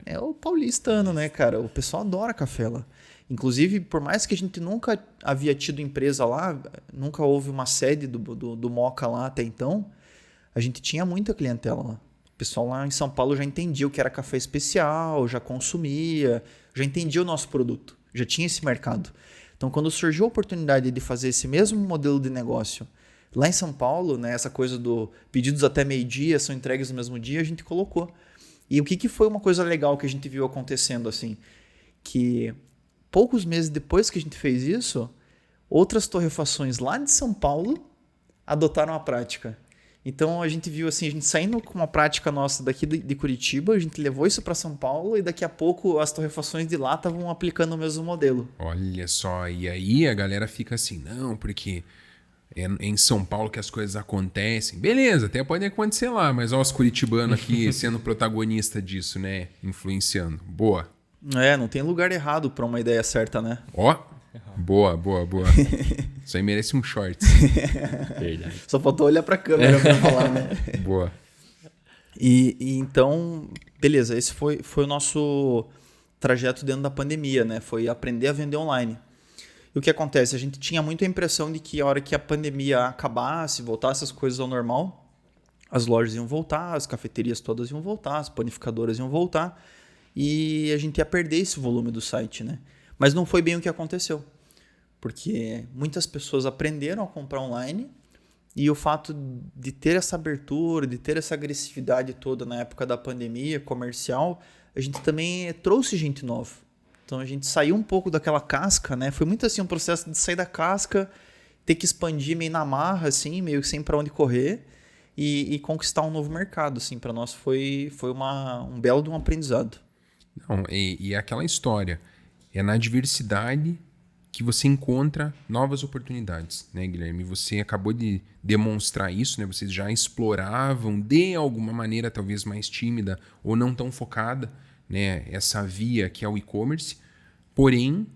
É o paulistano, né, cara? O pessoal adora café lá. Inclusive, por mais que a gente nunca havia tido empresa lá, nunca houve uma sede do Moca lá até então, a gente tinha muita clientela lá. O pessoal lá em São Paulo já entendia o que era café especial, já consumia, já entendia o nosso produto, já tinha esse mercado. Então, quando surgiu a oportunidade de fazer esse mesmo modelo de negócio lá em São Paulo, né, essa coisa do pedidos até meio-dia, são entregues no mesmo dia, a gente colocou. E o que foi uma coisa legal que a gente viu acontecendo, assim, que poucos meses depois que a gente fez isso, outras torrefações lá de São Paulo adotaram a prática. Então a gente viu assim, a gente saindo com uma prática nossa daqui de Curitiba, a gente levou isso para São Paulo e daqui a pouco as torrefações de lá estavam aplicando o mesmo modelo. Olha só, e aí a galera fica assim, não, porque é em São Paulo que as coisas acontecem. Beleza, até pode acontecer lá, mas olha os curitibanos aqui sendo protagonista disso, né? Influenciando. Boa. Não tem lugar errado para uma ideia certa, né? Ó, boa. Isso aí merece um shorts. Verdade. Só faltou olhar para a câmera para falar, né? Boa. E então, beleza, esse foi o nosso trajeto dentro da pandemia, né? Foi aprender a vender online. E o que acontece? A gente tinha muita impressão de que a hora que a pandemia acabasse, voltasse as coisas ao normal, as lojas iam voltar, as cafeterias todas iam voltar, as panificadoras iam voltar e a gente ia perder esse volume do site, né? Mas não foi bem o que aconteceu, porque muitas pessoas aprenderam a comprar online e o fato de ter essa abertura, de ter essa agressividade toda na época da pandemia comercial, a gente também trouxe gente nova. Então a gente saiu um pouco daquela casca, né? Foi muito assim um processo de sair da casca, ter que expandir meio na marra, assim, meio sem para onde correr. e conquistar um novo mercado. Assim, para nós foi um belo de um aprendizado. Não, e é aquela história. É na diversidade que você encontra novas oportunidades, né, Guilherme? Você acabou de demonstrar isso, né? Vocês já exploravam de alguma maneira talvez mais tímida ou não tão focada, né, essa via que é o e-commerce, porém,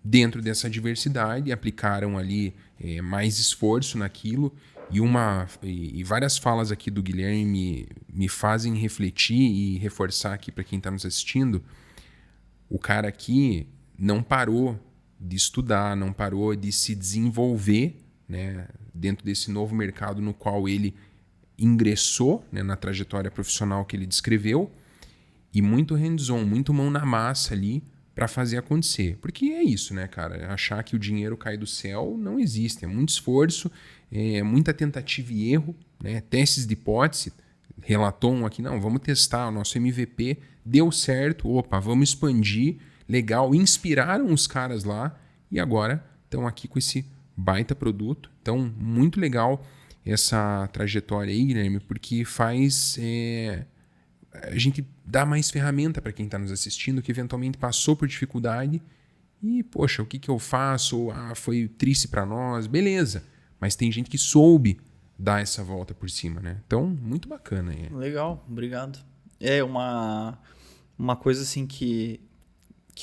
dentro dessa diversidade, aplicaram ali mais esforço naquilo e várias falas aqui do Guilherme me fazem refletir e reforçar aqui para quem está nos assistindo. O cara aqui não parou de estudar, não parou de se desenvolver, né, dentro desse novo mercado no qual ele ingressou, né, na trajetória profissional que ele descreveu, e muito hands-on, muito mão na massa ali para fazer acontecer. Porque é isso, né, cara? Achar que o dinheiro cai do céu não existe. É muito esforço, muita tentativa e erro, né, testes de hipótese. Relatou um aqui, não, vamos testar, o nosso MVP deu certo, opa, vamos expandir, legal, inspiraram os caras lá e agora estão aqui com esse baita produto. Então, muito legal essa trajetória aí, Guilherme, porque faz a gente dar mais ferramenta para quem está nos assistindo, que eventualmente passou por dificuldade e, poxa, o que eu faço? Ah, foi triste para nós, beleza, mas tem gente que soube dar essa volta por cima, né? Então, muito bacana. Legal, obrigado. É uma coisa assim que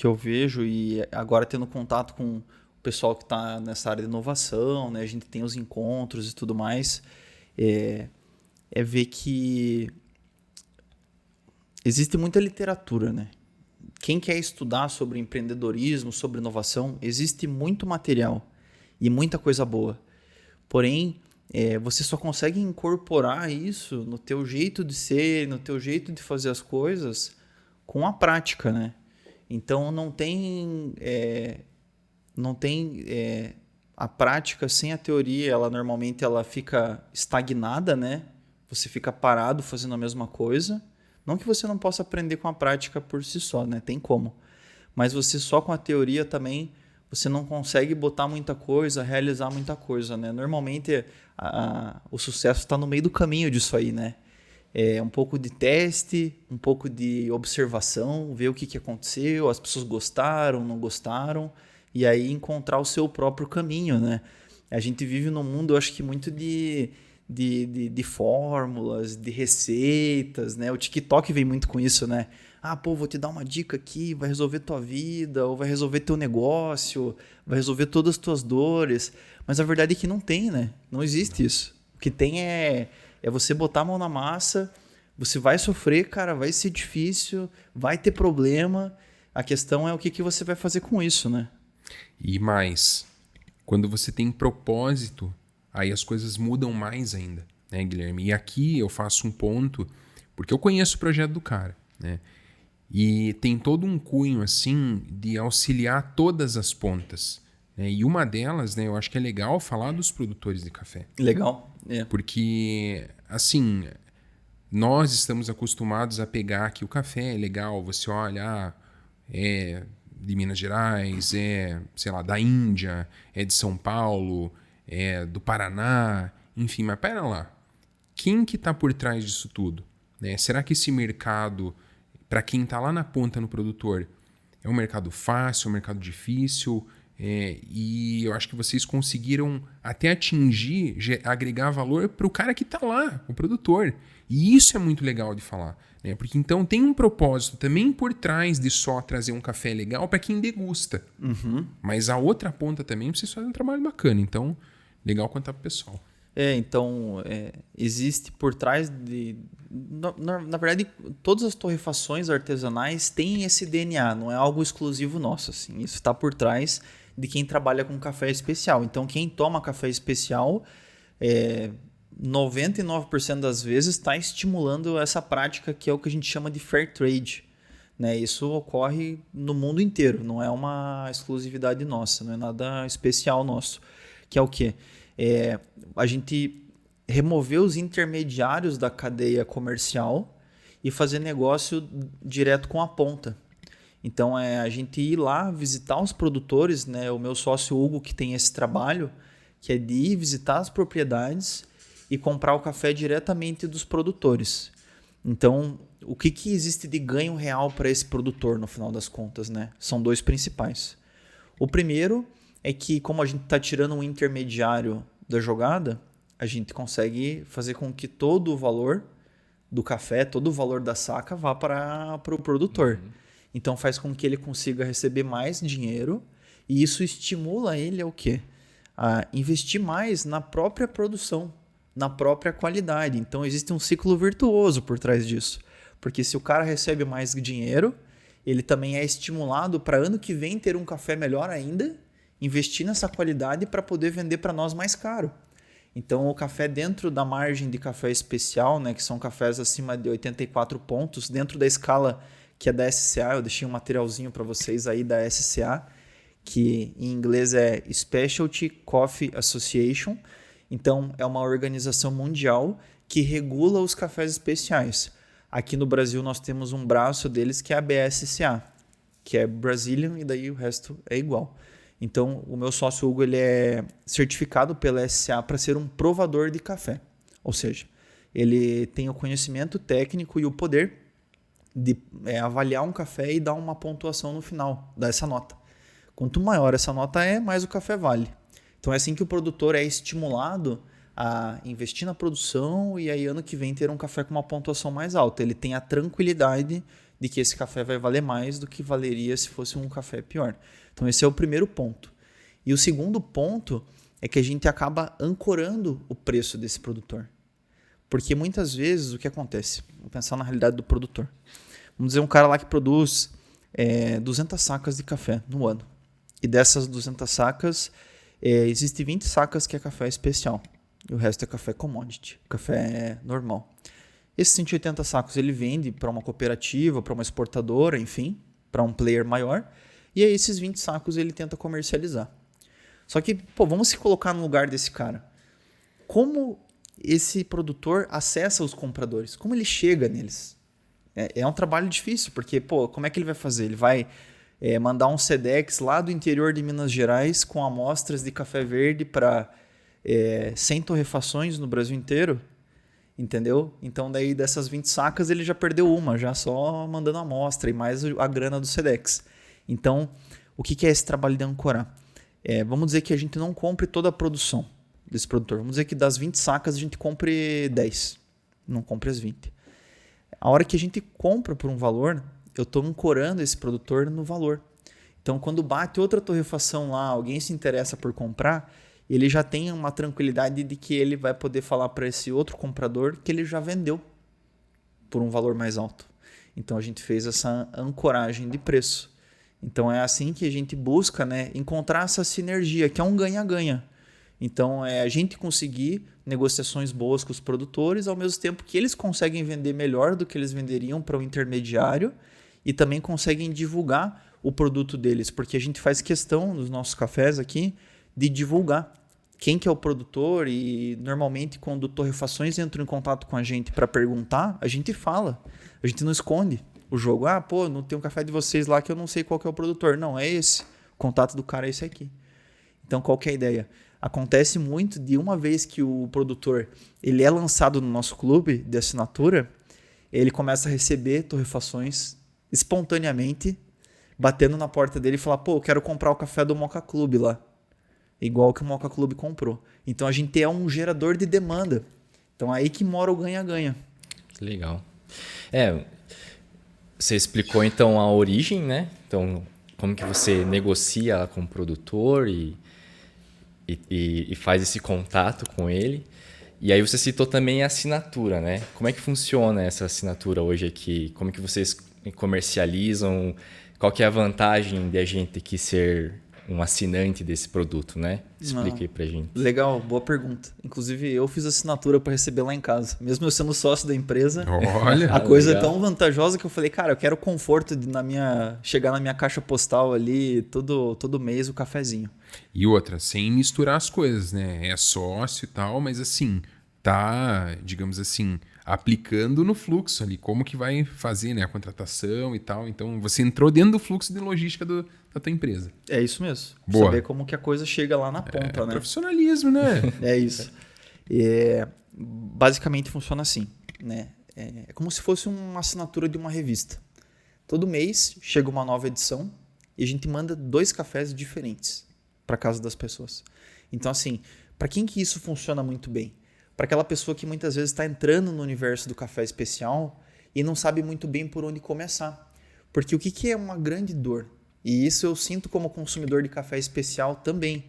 eu vejo, e agora tendo contato com o pessoal que está nessa área de inovação, né? A gente tem os encontros e tudo mais, é ver que existe muita literatura, né? Quem quer estudar sobre empreendedorismo, sobre inovação, existe muito material e muita coisa boa. Porém, você só consegue incorporar isso no teu jeito de ser, no teu jeito de fazer as coisas com a prática, né? Então não tem a prática sem a teoria, ela normalmente fica estagnada, né? Você fica parado fazendo a mesma coisa. Não que você não possa aprender com a prática por si só, né? Tem como. Mas você só com a teoria também, você não consegue botar muita coisa, realizar muita coisa, né? Normalmente o sucesso está no meio do caminho disso aí, né? É um pouco de teste, um pouco de observação, ver o que aconteceu, as pessoas gostaram, não gostaram, e aí encontrar o seu próprio caminho, né? A gente vive num mundo, eu acho que muito de fórmulas, de receitas, né? O TikTok vem muito com isso, né? Ah, pô, vou te dar uma dica aqui, vai resolver tua vida, ou vai resolver teu negócio, vai resolver todas as tuas dores. Mas a verdade é que não tem, né? Não existe isso. O que tem é você botar a mão na massa, você vai sofrer, cara, vai ser difícil, vai ter problema. A questão é o que você vai fazer com isso, né? E mais, quando você tem propósito, aí as coisas mudam mais ainda, né, Guilherme? E aqui eu faço um ponto, porque eu conheço o projeto do cara, né? E tem todo um cunho, assim, de auxiliar todas as pontas, né? E uma delas, né, eu acho que é legal falar dos produtores de café. Legal. Porque, assim, nós estamos acostumados a pegar aqui o café, é legal, você olha, é de Minas Gerais, sei lá, da Índia, é de São Paulo, é do Paraná, enfim, mas pera lá, quem que está por trás disso tudo? Né? Será que esse mercado, para quem está lá na ponta no produtor, é um mercado fácil, é um mercado difícil? E eu acho que vocês conseguiram até atingir, agregar valor para o cara que está lá, o produtor. E isso é muito legal de falar, né? Porque então tem um propósito também por trás de só trazer um café legal para quem degusta. Uhum. Mas a outra ponta também vocês fazem um trabalho bacana. Então, legal contar para o pessoal. Então, existe por trás na verdade, todas as torrefações artesanais têm esse DNA, não é algo exclusivo nosso, assim. Isso está por trás de quem trabalha com café especial. Então, quem toma café especial, 99% das vezes está estimulando essa prática que é o que a gente chama de fair trade, né? Isso ocorre no mundo inteiro, não é uma exclusividade nossa, não é nada especial nosso. Que é o quê? A gente remover os intermediários da cadeia comercial e fazer negócio direto com a ponta. Então, a gente ir lá visitar os produtores, né? O meu sócio Hugo, que tem esse trabalho, que é de ir visitar as propriedades e comprar o café diretamente dos produtores. Então, o que existe de ganho real para esse produtor no final das contas, né? São dois principais. O primeiro é que, como a gente está tirando um intermediário da jogada, a gente consegue fazer com que todo o valor do café, todo o valor da saca vá para o produtor. Então faz com que ele consiga receber mais dinheiro e isso estimula ele a o quê? A investir mais na própria produção, na própria qualidade. Então existe um ciclo virtuoso por trás disso. Porque se o cara recebe mais dinheiro, ele também é estimulado para ano que vem ter um café melhor ainda, investir nessa qualidade para poder vender para nós mais caro. Então, o café dentro da margem de café especial, né, que são cafés acima de 84 pontos, dentro da escala que é da SCA, eu deixei um materialzinho para vocês aí da SCA, que em inglês é Specialty Coffee Association. Então, é uma organização mundial que regula os cafés especiais. Aqui no Brasil, nós temos um braço deles que é a BSCA, que é Brazilian, e daí o resto é igual. Então, o meu sócio Hugo ele é certificado pela SCA para ser um provador de café. Ou seja, ele tem o conhecimento técnico e o poder de avaliar um café e dar uma pontuação no final, dar essa nota. Quanto maior essa nota é, mais o café vale. Então, é assim que o produtor é estimulado a investir na produção e aí ano que vem ter um café com uma pontuação mais alta. Ele tem a tranquilidade de que esse café vai valer mais do que valeria se fosse um café pior. Então esse é o primeiro ponto. E o segundo ponto é que a gente acaba ancorando o preço desse produtor. Porque muitas vezes o que acontece? Vamos pensar na realidade do produtor. Vamos dizer um cara lá que produz 200 sacas de café no ano. E dessas 200 sacas, existem 20 sacas que é café especial. E o resto é café commodity, café normal. Esses 180 sacos ele vende para uma cooperativa, para uma exportadora, enfim, para um player maior. E aí esses 20 sacos ele tenta comercializar. Só que, vamos se colocar no lugar desse cara. Como esse produtor acessa os compradores? Como ele chega neles? É um trabalho difícil, porque, como é que ele vai fazer? Ele vai mandar um Sedex lá do interior de Minas Gerais com amostras de café verde para 100 torrefações no Brasil inteiro? Entendeu? Então daí dessas 20 sacas ele já perdeu uma, já só mandando amostra e mais a grana do Sedex. Então, o que é esse trabalho de ancorar? Vamos dizer que a gente não compre toda a produção desse produtor. Vamos dizer que das 20 sacas a gente compre 10, não compre as 20. A hora que a gente compra por um valor, eu estou ancorando esse produtor no valor. Então, quando bate outra torrefação lá, alguém se interessa por comprar, ele já tem uma tranquilidade de que ele vai poder falar para esse outro comprador que ele já vendeu por um valor mais alto. Então, a gente fez essa ancoragem de preço. Então, é assim que a gente busca, né, encontrar essa sinergia, que é um ganha-ganha. Então, é a gente conseguir negociações boas com os produtores, ao mesmo tempo que eles conseguem vender melhor do que eles venderiam para o intermediário e também conseguem divulgar o produto deles, porque a gente faz questão nos nossos cafés aqui de divulgar quem que é o produtor e normalmente quando torrefações entram em contato com a gente para perguntar, a gente fala, a gente não esconde o jogo. Não tem um café de vocês lá que eu não sei qual que é o produtor. Não, é esse. O contato do cara é esse aqui. Então, qual que é a ideia? Acontece muito de uma vez que o produtor ele é lançado no nosso clube de assinatura, ele começa a receber torrefações espontaneamente, batendo na porta dele e falar, eu quero comprar o café do Moka Club lá. Igual que o Moka Club comprou. Então, a gente é um gerador de demanda. Então, aí que mora o ganha-ganha. Legal. Você explicou, então, a origem, né? Então, como que você negocia com o produtor e faz esse contato com ele. E aí você citou também a assinatura, né? Como é que funciona essa assinatura hoje aqui? Como que vocês comercializam? Qual que é a vantagem de a gente aqui ser um assinante desse produto, né? Explica aí pra gente. Legal, boa pergunta. Inclusive, eu fiz assinatura para receber lá em casa. Mesmo eu sendo sócio da empresa, olha, a coisa legal. É tão vantajosa que eu falei, cara, eu quero conforto de chegar na minha caixa postal ali todo mês o cafezinho. E outra, sem misturar as coisas, né? É sócio e tal, mas assim, tá, digamos assim, aplicando no fluxo ali, como que vai fazer, né, a contratação e tal. Então, você entrou dentro do fluxo de logística da tua empresa. É isso mesmo. Boa. Saber como que a coisa chega lá na ponta, né? Profissionalismo, né? É isso. Basicamente funciona assim, né? É como se fosse uma assinatura de uma revista. Todo mês chega uma nova edição e a gente manda 2 cafés diferentes para casa das pessoas. Então, assim, para quem que isso funciona muito bem? Para aquela pessoa que muitas vezes está entrando no universo do café especial e não sabe muito bem por onde começar. Porque o que é uma grande dor? E isso eu sinto como consumidor de café especial também.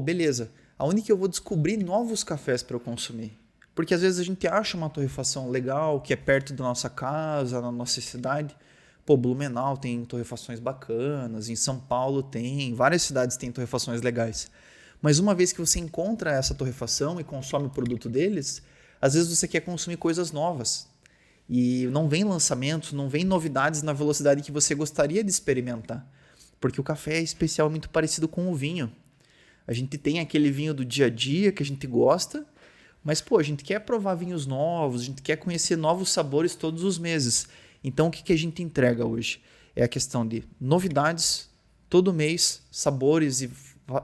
Beleza, aonde que eu vou descobrir novos cafés para eu consumir? Porque às vezes a gente acha uma torrefação legal, que é perto da nossa casa, na nossa cidade. Blumenau tem torrefações bacanas, em São Paulo tem, várias cidades têm torrefações legais. Mas uma vez que você encontra essa torrefação e consome o produto deles, às vezes você quer consumir coisas novas. E não vem lançamentos, não vem novidades na velocidade que você gostaria de experimentar. Porque o café especial é muito parecido com o vinho. A gente tem aquele vinho do dia a dia que a gente gosta, mas a gente quer provar vinhos novos, a gente quer conhecer novos sabores todos os meses. Então o que a gente entrega hoje? É a questão de novidades, todo mês, sabores e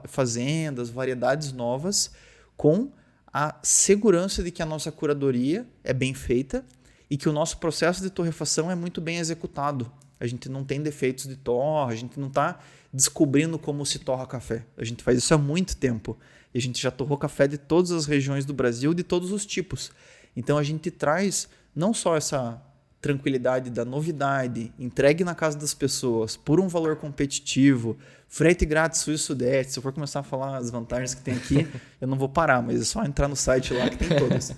fazendas, variedades novas, com a segurança de que a nossa curadoria é bem feita e que o nosso processo de torrefação é muito bem executado. A gente não tem defeitos de torra, a gente não está descobrindo como se torra café. A gente faz isso há muito tempo. E a gente já torrou café de todas as regiões do Brasil, de todos os tipos. Então a gente traz não só essa tranquilidade da novidade, entregue na casa das pessoas, por um valor competitivo, frete grátis sul e sudeste. Se eu for começar a falar as vantagens que tem aqui, eu não vou parar, mas é só entrar no site lá que tem todas.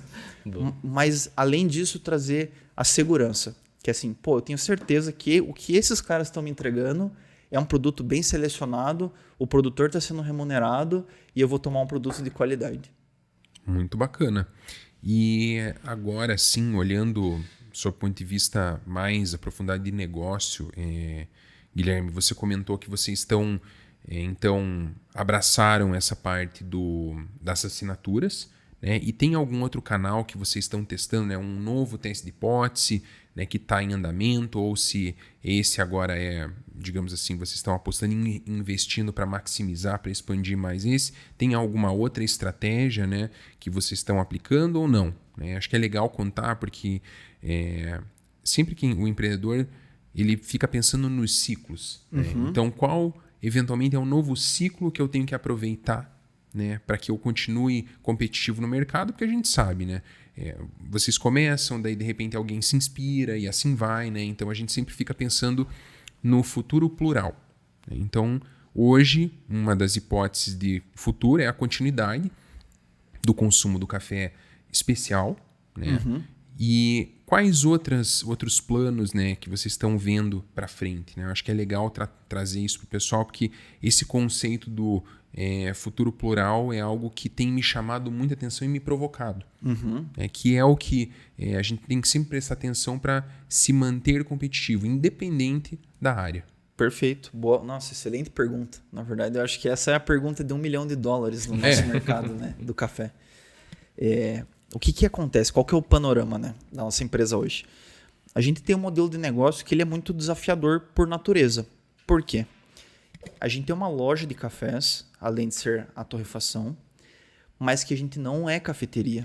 Mas, além disso, trazer a segurança. Que é assim, eu tenho certeza que o que esses caras estão me entregando é um produto bem selecionado, o produtor está sendo remunerado e eu vou tomar um produto de qualidade. Muito bacana. E agora sim, olhando sob o ponto de vista mais aprofundado de negócio, Guilherme, você comentou que vocês estão, então, abraçaram essa parte das assinaturas, né? E tem algum outro canal que vocês estão testando, né? Um novo teste de hipótese, né, que está em andamento, ou se esse agora digamos assim, vocês estão apostando em investindo para maximizar, para expandir mais esse? Tem alguma outra estratégia, né, que vocês estão aplicando ou não? Né? Acho que é legal contar, porque sempre que o empreendedor ele fica pensando nos ciclos. Né? Então, qual eventualmente é um novo ciclo que eu tenho que aproveitar, né, para que eu continue competitivo no mercado? Porque a gente sabe, né? Vocês começam, daí de repente alguém se inspira e assim vai, né? Então a gente sempre fica pensando no futuro plural. Né? Então, hoje, uma das hipóteses de futuro é a continuidade do consumo do café especial, né? E quais outros planos, né, que vocês estão vendo para frente? Né? Eu acho que é legal trazer isso para o pessoal, porque esse conceito do futuro plural é algo que tem me chamado muita atenção e me provocado. Que é o que a gente tem que sempre prestar atenção para se manter competitivo, independente da área. Perfeito. Boa. Nossa, excelente pergunta. Na verdade, eu acho que essa é a pergunta de $1 milhão no nosso mercado, né, do café. O que acontece? Qual que é o panorama, né, da nossa empresa hoje? A gente tem um modelo de negócio que ele é muito desafiador por natureza. Por quê? A gente tem uma loja de cafés, além de ser a torrefação, mas que a gente não é cafeteria.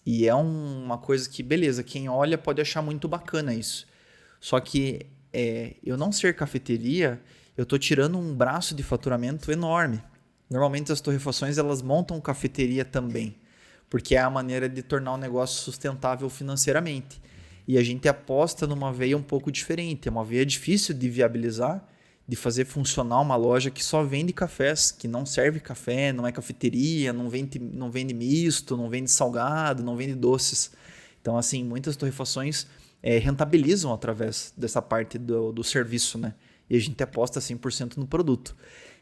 E é uma coisa que, beleza, quem olha pode achar muito bacana isso. Só que eu não ser cafeteria, eu estou tirando um braço de faturamento enorme. Normalmente as torrefações elas montam cafeteria também, porque é a maneira de tornar o negócio sustentável financeiramente. E a gente aposta numa veia um pouco diferente. É uma veia difícil de viabilizar, de fazer funcionar uma loja que só vende cafés, que não serve café, não é cafeteria, não vende misto, não vende salgado, não vende doces. Então, assim, muitas torrefações rentabilizam através dessa parte do serviço, né? E a gente aposta 100% no produto.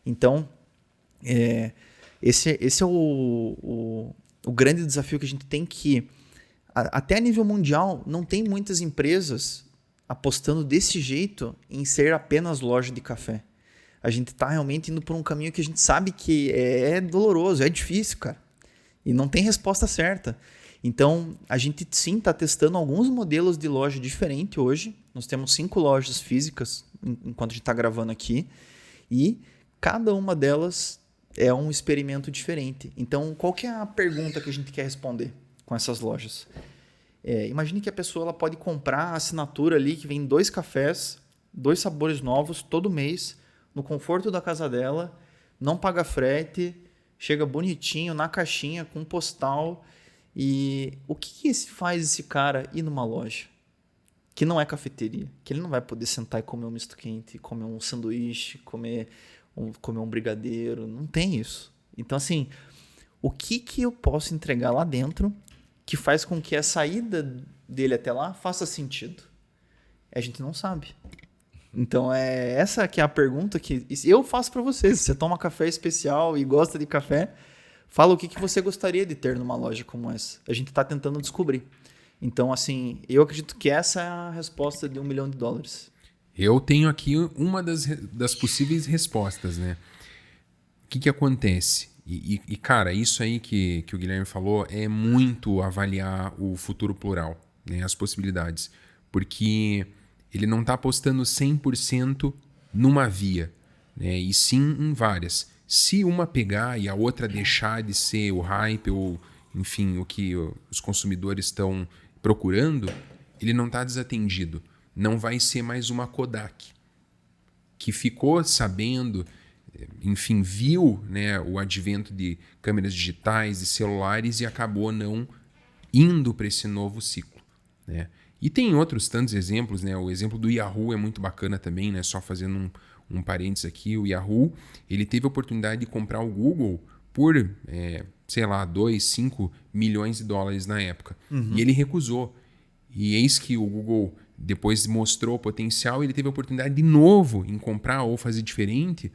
Então, esse é o grande desafio que a gente tem que... Até a nível mundial, não tem muitas empresas apostando desse jeito em ser apenas loja de café. A gente está realmente indo por um caminho que a gente sabe que é doloroso, é difícil, cara. E não tem resposta certa. Então, a gente sim está testando alguns modelos de loja diferente hoje. Nós temos 5 lojas físicas enquanto a gente está gravando aqui. E cada uma delas é um experimento diferente. Então, qual que é a pergunta que a gente quer responder com essas lojas? Imagine que a pessoa ela pode comprar a assinatura ali que vem 2 cafés, 2 sabores novos todo mês, no conforto da casa dela, não paga frete, chega bonitinho na caixinha com postal. E o que faz esse cara ir numa loja que não é cafeteria, que ele não vai poder sentar e comer um misto quente, comer um sanduíche, comer um brigadeiro? Não tem isso. Então, assim, o que eu posso entregar lá dentro que faz com que a saída dele até lá faça sentido? A gente não sabe. Então, essa que é a pergunta que eu faço para vocês. Se você toma café especial e gosta de café, fala o que você gostaria de ter numa loja como essa. A gente está tentando descobrir. Então, assim, eu acredito que essa é a resposta de $1 milhão. Eu tenho aqui uma das possíveis respostas, né? O que acontece? E, cara, isso aí que o Guilherme falou é muito avaliar o futuro plural, né? As possibilidades. Porque ele não está apostando 100% numa via, né? E sim em várias. Se uma pegar e a outra deixar de ser o hype ou, enfim, o que os consumidores estão procurando, ele não está desatendido. Não vai ser mais uma Kodak, que ficou sabendo, enfim, viu, né, o advento de câmeras digitais e celulares e acabou não indo para esse novo ciclo, né? E tem outros tantos exemplos, né? O exemplo do Yahoo é muito bacana também, né? Só fazendo um parênteses aqui, o Yahoo, ele teve a oportunidade de comprar o Google por, sei lá, 2, 5 milhões de dólares na época. E ele recusou. E eis que o Google depois mostrou o potencial e ele teve a oportunidade de novo em comprar ou fazer diferente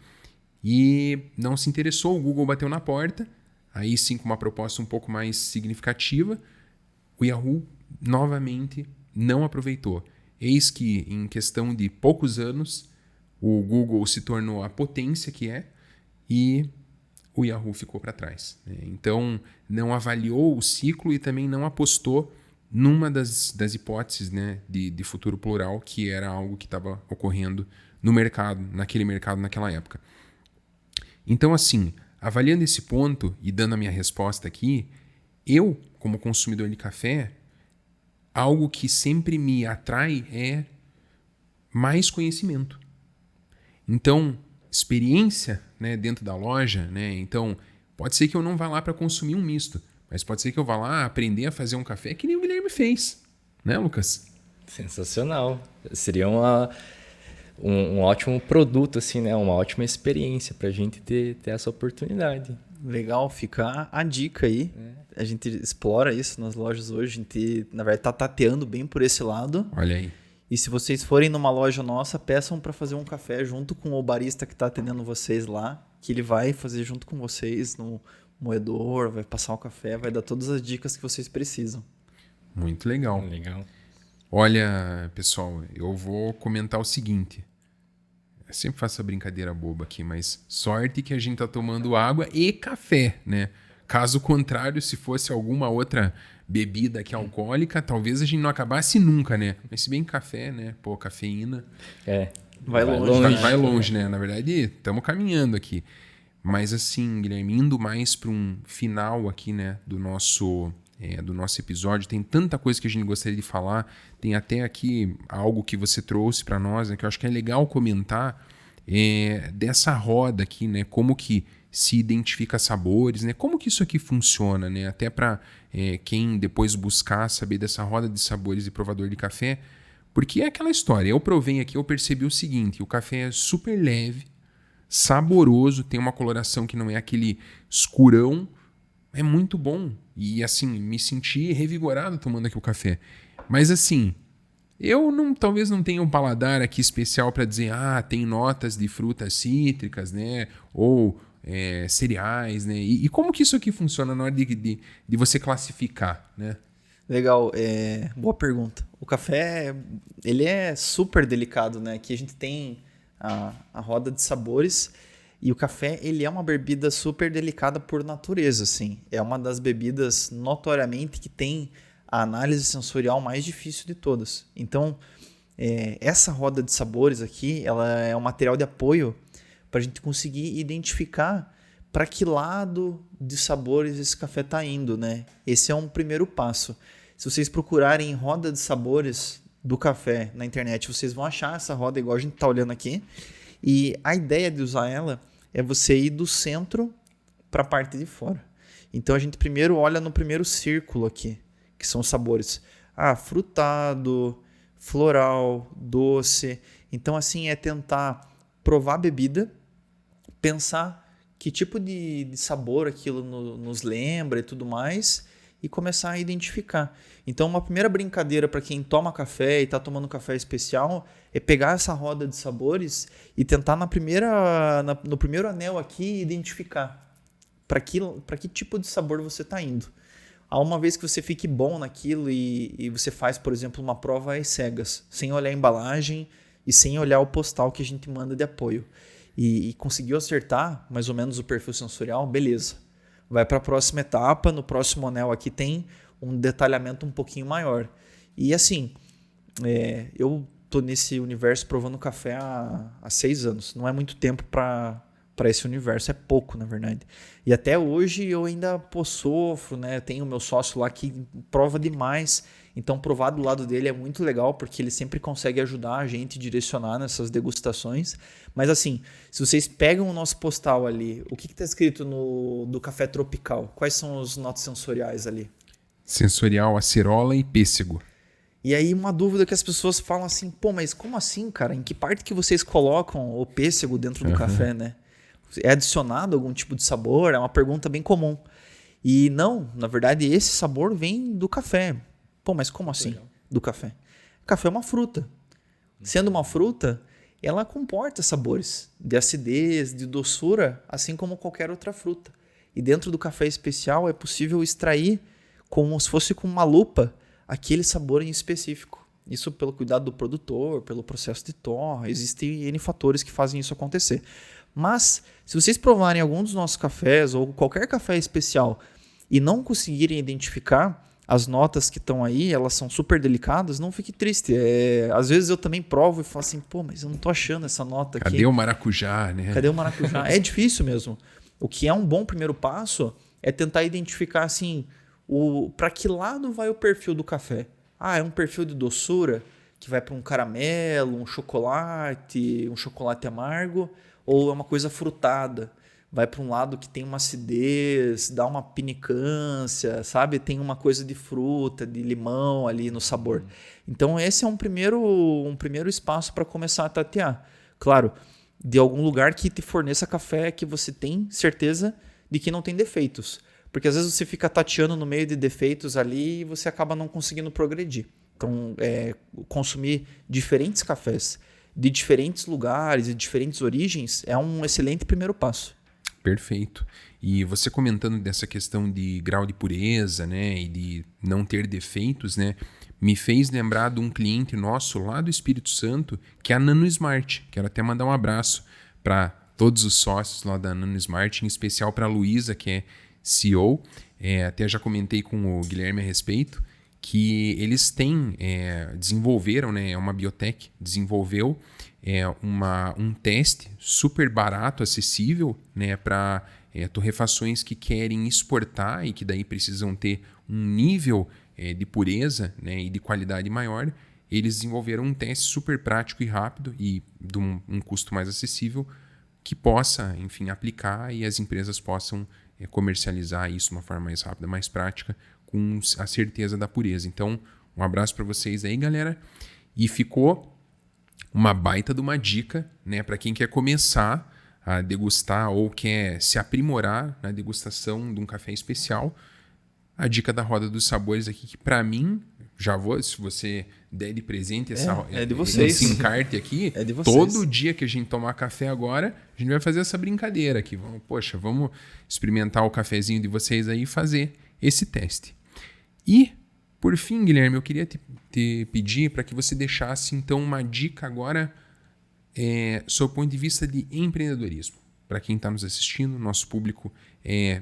e não se interessou. O Google bateu na porta, aí sim com uma proposta um pouco mais significativa. O Yahoo novamente não aproveitou. Eis que em questão de poucos anos o Google se tornou a potência que é e o Yahoo ficou para trás, né? Então, não avaliou o ciclo e também não apostou numa das hipóteses, né, de futuro plural, que era algo que estava ocorrendo no mercado, naquela época. Então, assim, avaliando esse ponto e dando a minha resposta aqui, eu, como consumidor de café, algo que sempre me atrai é mais conhecimento. Então, experiência, né, dentro da loja, né? Então, pode ser que eu não vá lá para consumir um misto, mas pode ser que eu vá lá aprender a fazer um café que nem o Guilherme fez, né, Lucas? Sensacional. Seria um ótimo produto, assim, né? Uma ótima experiência para a gente ter essa oportunidade. Legal, fica a dica aí. A gente explora isso nas lojas hoje. A gente, na verdade, tá tateando bem por esse lado. Olha aí. E se vocês forem numa loja nossa, peçam para fazer um café junto com o barista que está atendendo vocês lá, que ele vai fazer junto com vocês no moedor, vai passar o café, vai dar todas as dicas que vocês precisam. Muito legal. Legal. Olha, pessoal, eu vou comentar o seguinte. Eu sempre faço essa brincadeira boba aqui, mas sorte que a gente tá tomando água e café, né? Caso contrário, se fosse alguma outra bebida aqui alcoólica, talvez a gente não acabasse nunca, né? Mas se bem café, né? Pô, cafeína... Vai longe. Vai longe, né? Na verdade, estamos caminhando aqui. Mas assim, Guilherme, indo mais para um final aqui, né? Do nosso episódio, tem tanta coisa que a gente gostaria de falar. Tem até aqui algo que você trouxe para nós, né? Que eu acho que é legal comentar dessa roda aqui, né? Como que se identifica sabores, né? Como que isso aqui funciona, né? Até para quem depois buscar saber dessa roda de sabores e provador de café, porque é aquela história. Eu provei aqui, eu percebi o seguinte: o café é super leve, saboroso, tem uma coloração que não é aquele escurão, é muito bom. E assim, me senti revigorado tomando aqui o café. Mas assim, eu talvez não tenha um paladar aqui especial para dizer, tem notas de frutas cítricas, né? Ou cereais, né? E como que isso aqui funciona na hora de você classificar, né? Legal, boa pergunta. O café, ele é super delicado, né? Aqui a gente tem a roda de sabores e o café, ele é uma bebida super delicada por natureza, assim. É uma das bebidas notoriamente que tem a análise sensorial mais difícil de todas. Então, essa roda de sabores aqui, ela é um material de apoio para a gente conseguir identificar para que lado de sabores esse café está indo, né? Esse é um primeiro passo. Se vocês procurarem roda de sabores do café na internet, vocês vão achar essa roda igual a gente está olhando aqui. E a ideia de usar ela é você ir do centro para a parte de fora. Então a gente primeiro olha no primeiro círculo aqui, que são os sabores. Frutado, floral, doce. Então assim é tentar provar a bebida, pensar que tipo de sabor aquilo nos lembra e tudo mais, e começar a identificar. Então, uma primeira brincadeira para quem toma café e está tomando café especial é pegar essa roda de sabores e tentar no primeiro anel aqui identificar para que tipo de sabor você está indo. Há uma vez que você fique bom naquilo e você faz, por exemplo, uma prova às cegas, sem olhar a embalagem e sem olhar o postal que a gente manda de apoio. E conseguiu acertar mais ou menos o perfil sensorial, beleza. Vai para a próxima etapa, no próximo anel aqui tem um detalhamento um pouquinho maior. E assim, eu tô nesse universo provando café há 6 anos. Não é muito tempo para esse universo, é pouco, na verdade. E até hoje eu ainda sofro, né? Tenho meu sócio lá que prova demais. Então, provar do lado dele é muito legal, porque ele sempre consegue ajudar a gente a direcionar nessas degustações. Mas assim, se vocês pegam o nosso postal ali, o que está escrito do café tropical? Quais são os notas sensoriais ali? Sensorial, acerola e pêssego. E aí uma dúvida que as pessoas falam assim, pô, mas como assim, cara? Em que parte que vocês colocam o pêssego dentro do café, né? É adicionado algum tipo de sabor? É uma pergunta bem comum. E não, na verdade, esse sabor vem do café. Pô, mas como assim do café? Café é uma fruta. Sendo uma fruta, ela comporta sabores de acidez, de doçura, assim como qualquer outra fruta. E dentro do café especial é possível extrair, como se fosse com uma lupa, aquele sabor em específico. Isso pelo cuidado do produtor, pelo processo de torra. Existem N fatores que fazem isso acontecer. Mas, se vocês provarem algum dos nossos cafés ou qualquer café especial e não conseguirem identificar as notas que estão aí, elas são super delicadas, não fique triste. Às vezes eu também provo e falo assim, pô, mas eu não tô achando essa nota aqui. Cadê o maracujá, né? Cadê o maracujá? É difícil mesmo. O que é um bom primeiro passo é tentar identificar assim, para que lado vai o perfil do café. É um perfil de doçura que vai para um caramelo, um chocolate amargo, ou é uma coisa frutada. Vai para um lado que tem uma acidez, dá uma pinicância, sabe? Tem uma coisa de fruta, de limão ali no sabor. Então esse é um primeiro espaço para começar a tatear. Claro, de algum lugar que te forneça café que você tem certeza de que não tem defeitos. Porque às vezes você fica tateando no meio de defeitos ali e você acaba não conseguindo progredir. Então, consumir diferentes cafés de diferentes lugares e diferentes origens é um excelente primeiro passo. Perfeito. E você comentando dessa questão de grau de pureza, né, e de não ter defeitos, né, me fez lembrar de um cliente nosso lá do Espírito Santo, que é a Nano Smart. Quero até mandar um abraço para todos os sócios lá da Nano Smart, em especial para a Luísa, que é CEO. Até já comentei com o Guilherme a respeito, que eles desenvolveram, né, uma biotech, desenvolveu um teste super barato, acessível, né, para torrefações que querem exportar e que daí precisam ter um nível de pureza, né, e de qualidade maior. Eles desenvolveram um teste super prático e rápido e de um custo mais acessível que possa, enfim, aplicar e as empresas possam comercializar isso de uma forma mais rápida, mais prática, com a certeza da pureza. Então, um abraço para vocês aí, galera. E ficou uma baita de uma dica, né, para quem quer começar a degustar ou quer se aprimorar na degustação de um café especial. A dica da Roda dos Sabores aqui, que para mim, se você der de presente de vocês. esse encarte aqui, é de vocês. Todo dia que a gente tomar café agora, a gente vai fazer essa brincadeira aqui. Vamos experimentar o cafezinho de vocês aí e fazer esse teste. E, por fim, Guilherme, eu queria te pedir para que você deixasse, então, uma dica agora sob o ponto de vista de empreendedorismo. Para quem está nos assistindo, nosso público é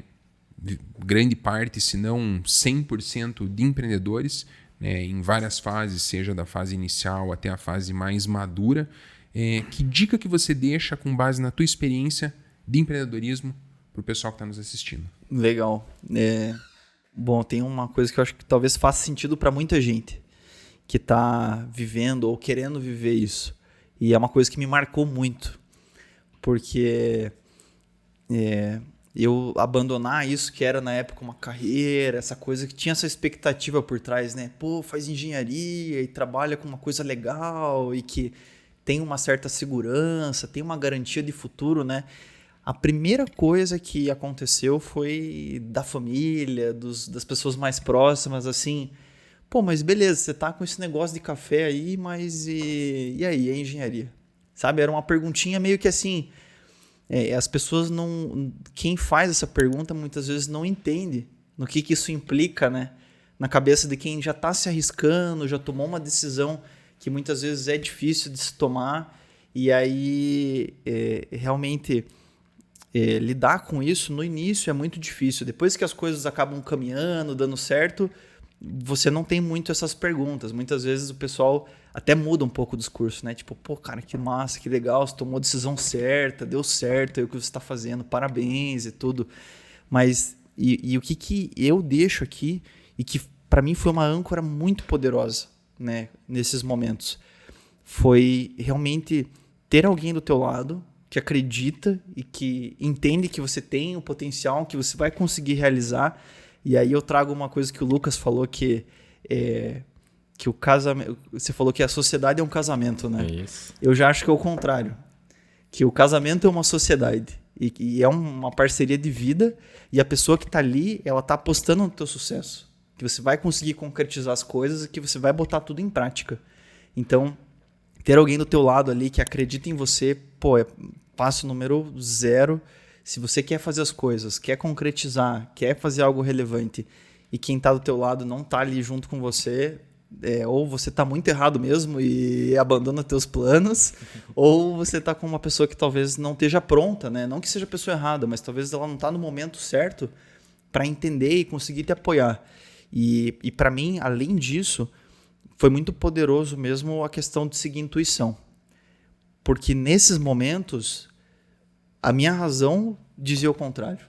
grande parte, se não 100% de empreendedores, né, em várias fases, seja da fase inicial até a fase mais madura. Que dica que você deixa com base na tua experiência de empreendedorismo para o pessoal que está nos assistindo. Legal. Bom, tem uma coisa que eu acho que talvez faça sentido para muita gente que está vivendo ou querendo viver isso. E é uma coisa que me marcou muito. Porque eu abandonar isso que era na época uma carreira, essa coisa que tinha essa expectativa por trás, né? Pô, faz engenharia e trabalha com uma coisa legal e que tem uma certa segurança, tem uma garantia de futuro, né? A primeira coisa que aconteceu foi da família, das pessoas mais próximas, assim... Pô, mas beleza, você tá com esse negócio de café aí, mas e aí, a engenharia? Sabe, era uma perguntinha meio que assim... as pessoas não... Quem faz essa pergunta muitas vezes não entende no que isso implica, né? Na cabeça de quem já está se arriscando, já tomou uma decisão que muitas vezes é difícil de se tomar. E aí, realmente, lidar com isso no início é muito difícil. Depois que as coisas acabam caminhando, dando certo, você não tem muito essas perguntas. Muitas vezes o pessoal até muda um pouco o discurso, né? Tipo, pô, cara, que massa, que legal, você tomou a decisão certa, deu certo, é o que você está fazendo, parabéns e tudo. Mas, e o que eu deixo aqui, e que para mim foi uma âncora muito poderosa, né, nesses momentos, foi realmente ter alguém do teu lado que acredita e que entende que você tem o potencial, que você vai conseguir realizar. E aí eu trago uma coisa que o Lucas falou, que o casamento... Você falou que a sociedade é um casamento, né? Isso. Eu já acho que é o contrário. Que o casamento é uma sociedade. E é uma parceria de vida. E a pessoa que está ali, ela está apostando no teu sucesso. Que você vai conseguir concretizar as coisas e que você vai botar tudo em prática. Então, ter alguém do teu lado ali que acredita em você, pô, é passo número 0. Se você quer fazer as coisas, quer concretizar, quer fazer algo relevante e quem está do teu lado não está ali junto com você, ou você está muito errado mesmo e abandona teus planos, ou você está com uma pessoa que talvez não esteja pronta, né? Não que seja a pessoa errada, mas talvez ela não está no momento certo para entender e conseguir te apoiar. E para mim, além disso, foi muito poderoso mesmo a questão de seguir intuição. Porque nesses momentos... A minha razão dizia o contrário.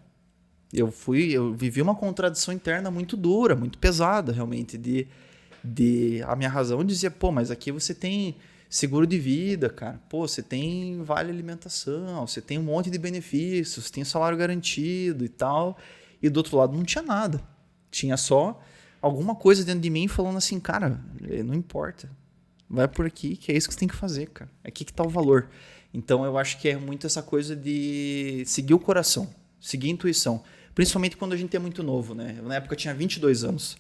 Eu vivi uma contradição interna muito dura, muito pesada, realmente. A minha razão dizia, pô, mas aqui você tem seguro de vida, cara. Pô, você tem vale alimentação, você tem um monte de benefícios, você tem salário garantido e tal. E do outro lado não tinha nada. Tinha só alguma coisa dentro de mim falando assim, cara, não importa. Vai por aqui, que é isso que você tem que fazer, cara. É aqui que tá o valor. Então, eu acho que é muito essa coisa de seguir o coração, seguir a intuição. Principalmente quando a gente é muito novo, né? Na época eu tinha 22 anos.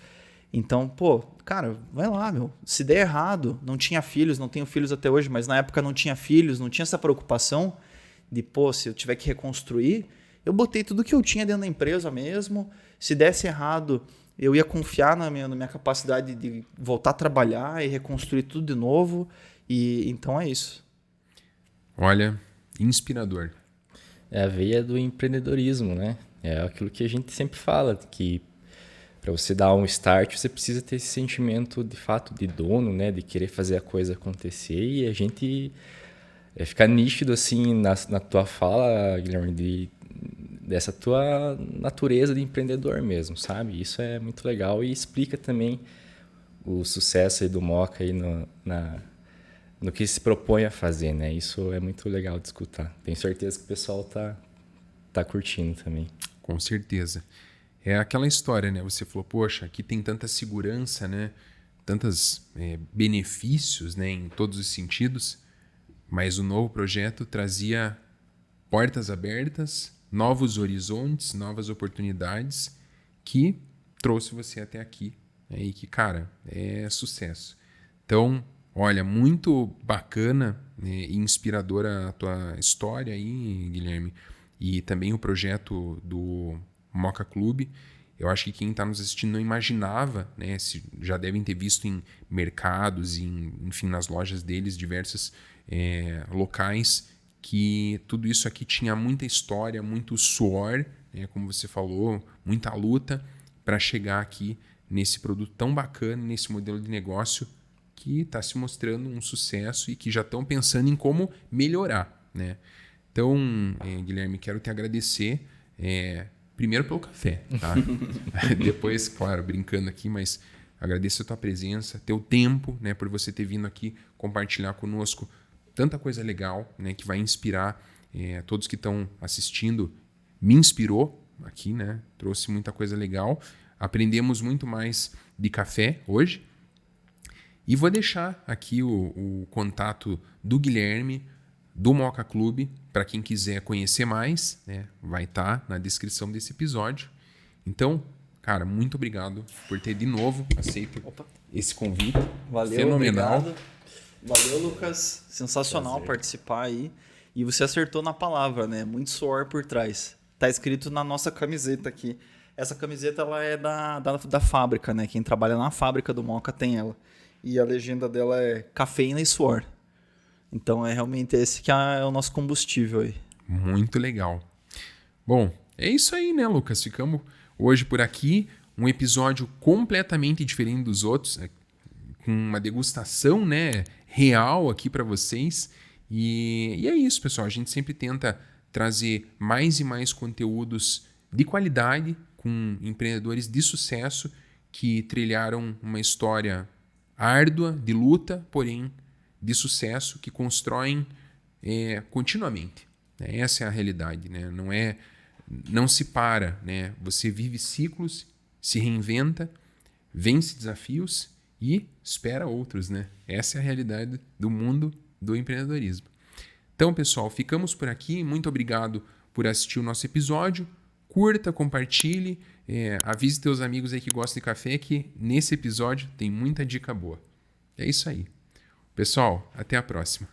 Então, pô, cara, vai lá, meu. Se der errado, não tinha filhos, não tenho filhos até hoje, mas na época não tinha filhos, não tinha essa preocupação de, pô, se eu tiver que reconstruir, eu botei tudo que eu tinha dentro da empresa mesmo. Se desse errado, eu ia confiar na minha capacidade de voltar a trabalhar e reconstruir tudo de novo. E então é isso. Olha, inspirador. É a veia do empreendedorismo, né? É aquilo que a gente sempre fala, que para você dar um start, você precisa ter esse sentimento, de fato, de dono, né? De querer fazer a coisa acontecer. E a gente fica nítido, assim, na tua fala, Guilherme, dessa tua natureza de empreendedor mesmo, sabe? Isso é muito legal e explica também o sucesso aí do Moka aí no que se propõe a fazer, né? Isso é muito legal de escutar. Tenho certeza que o pessoal tá curtindo também. Com certeza. É aquela história, né? Você falou, poxa, aqui tem tanta segurança, né? Tantos benefícios, né? Em todos os sentidos. Mas o novo projeto trazia portas abertas, novos horizontes, novas oportunidades que trouxe você até aqui. E que, cara, é sucesso. Então... Olha, muito bacana e inspiradora a tua história aí, Guilherme. E também o projeto do Moka Club. Eu acho que quem está nos assistindo não imaginava, né? Já devem ter visto em mercados, enfim, nas lojas deles, diversos locais, que tudo isso aqui tinha muita história, muito suor, né? Como você falou, muita luta para chegar aqui nesse produto tão bacana, nesse modelo de negócio que está se mostrando um sucesso e que já estão pensando em como melhorar, né? Então, Guilherme, quero te agradecer Primeiro pelo café, tá? Depois, claro, brincando aqui, mas agradeço a tua presença, teu tempo, né, por você ter vindo aqui compartilhar conosco tanta coisa legal, né, que vai inspirar todos que estão assistindo. Me inspirou aqui, né? Trouxe muita coisa legal. Aprendemos muito mais de café hoje. E vou deixar aqui o contato do Guilherme, do Moka Club, para quem quiser conhecer mais, né? Vai estar na descrição desse episódio. Então, cara, muito obrigado por ter de novo aceito esse convite. Valeu, fenomenal. Obrigado. Valeu, Lucas. Sensacional participar aí. E você acertou na palavra, né? Muito suor por trás. Tá escrito na nossa camiseta aqui. Essa camiseta ela é da fábrica, né? Quem trabalha na fábrica do Moka tem ela. E a legenda dela é cafeína e suor. Então é realmente esse que é o nosso combustível aí. Muito legal. Bom, é isso aí, né, Lucas? Ficamos hoje por aqui. Um episódio completamente diferente dos outros, com uma degustação, né, real aqui para vocês. E é isso, pessoal. A gente sempre tenta trazer mais e mais conteúdos de qualidade com empreendedores de sucesso que trilharam uma história árdua, de luta, porém de sucesso, que constroem continuamente. Essa é a realidade, né? Não se para, né? Você vive ciclos, se reinventa, vence desafios e espera outros, né? Essa é a realidade do mundo do empreendedorismo. Então, pessoal, ficamos por aqui. Muito obrigado por assistir o nosso episódio. Curta, compartilhe, avise teus amigos aí que gostam de café que nesse episódio tem muita dica boa. É isso aí. Pessoal, até a próxima.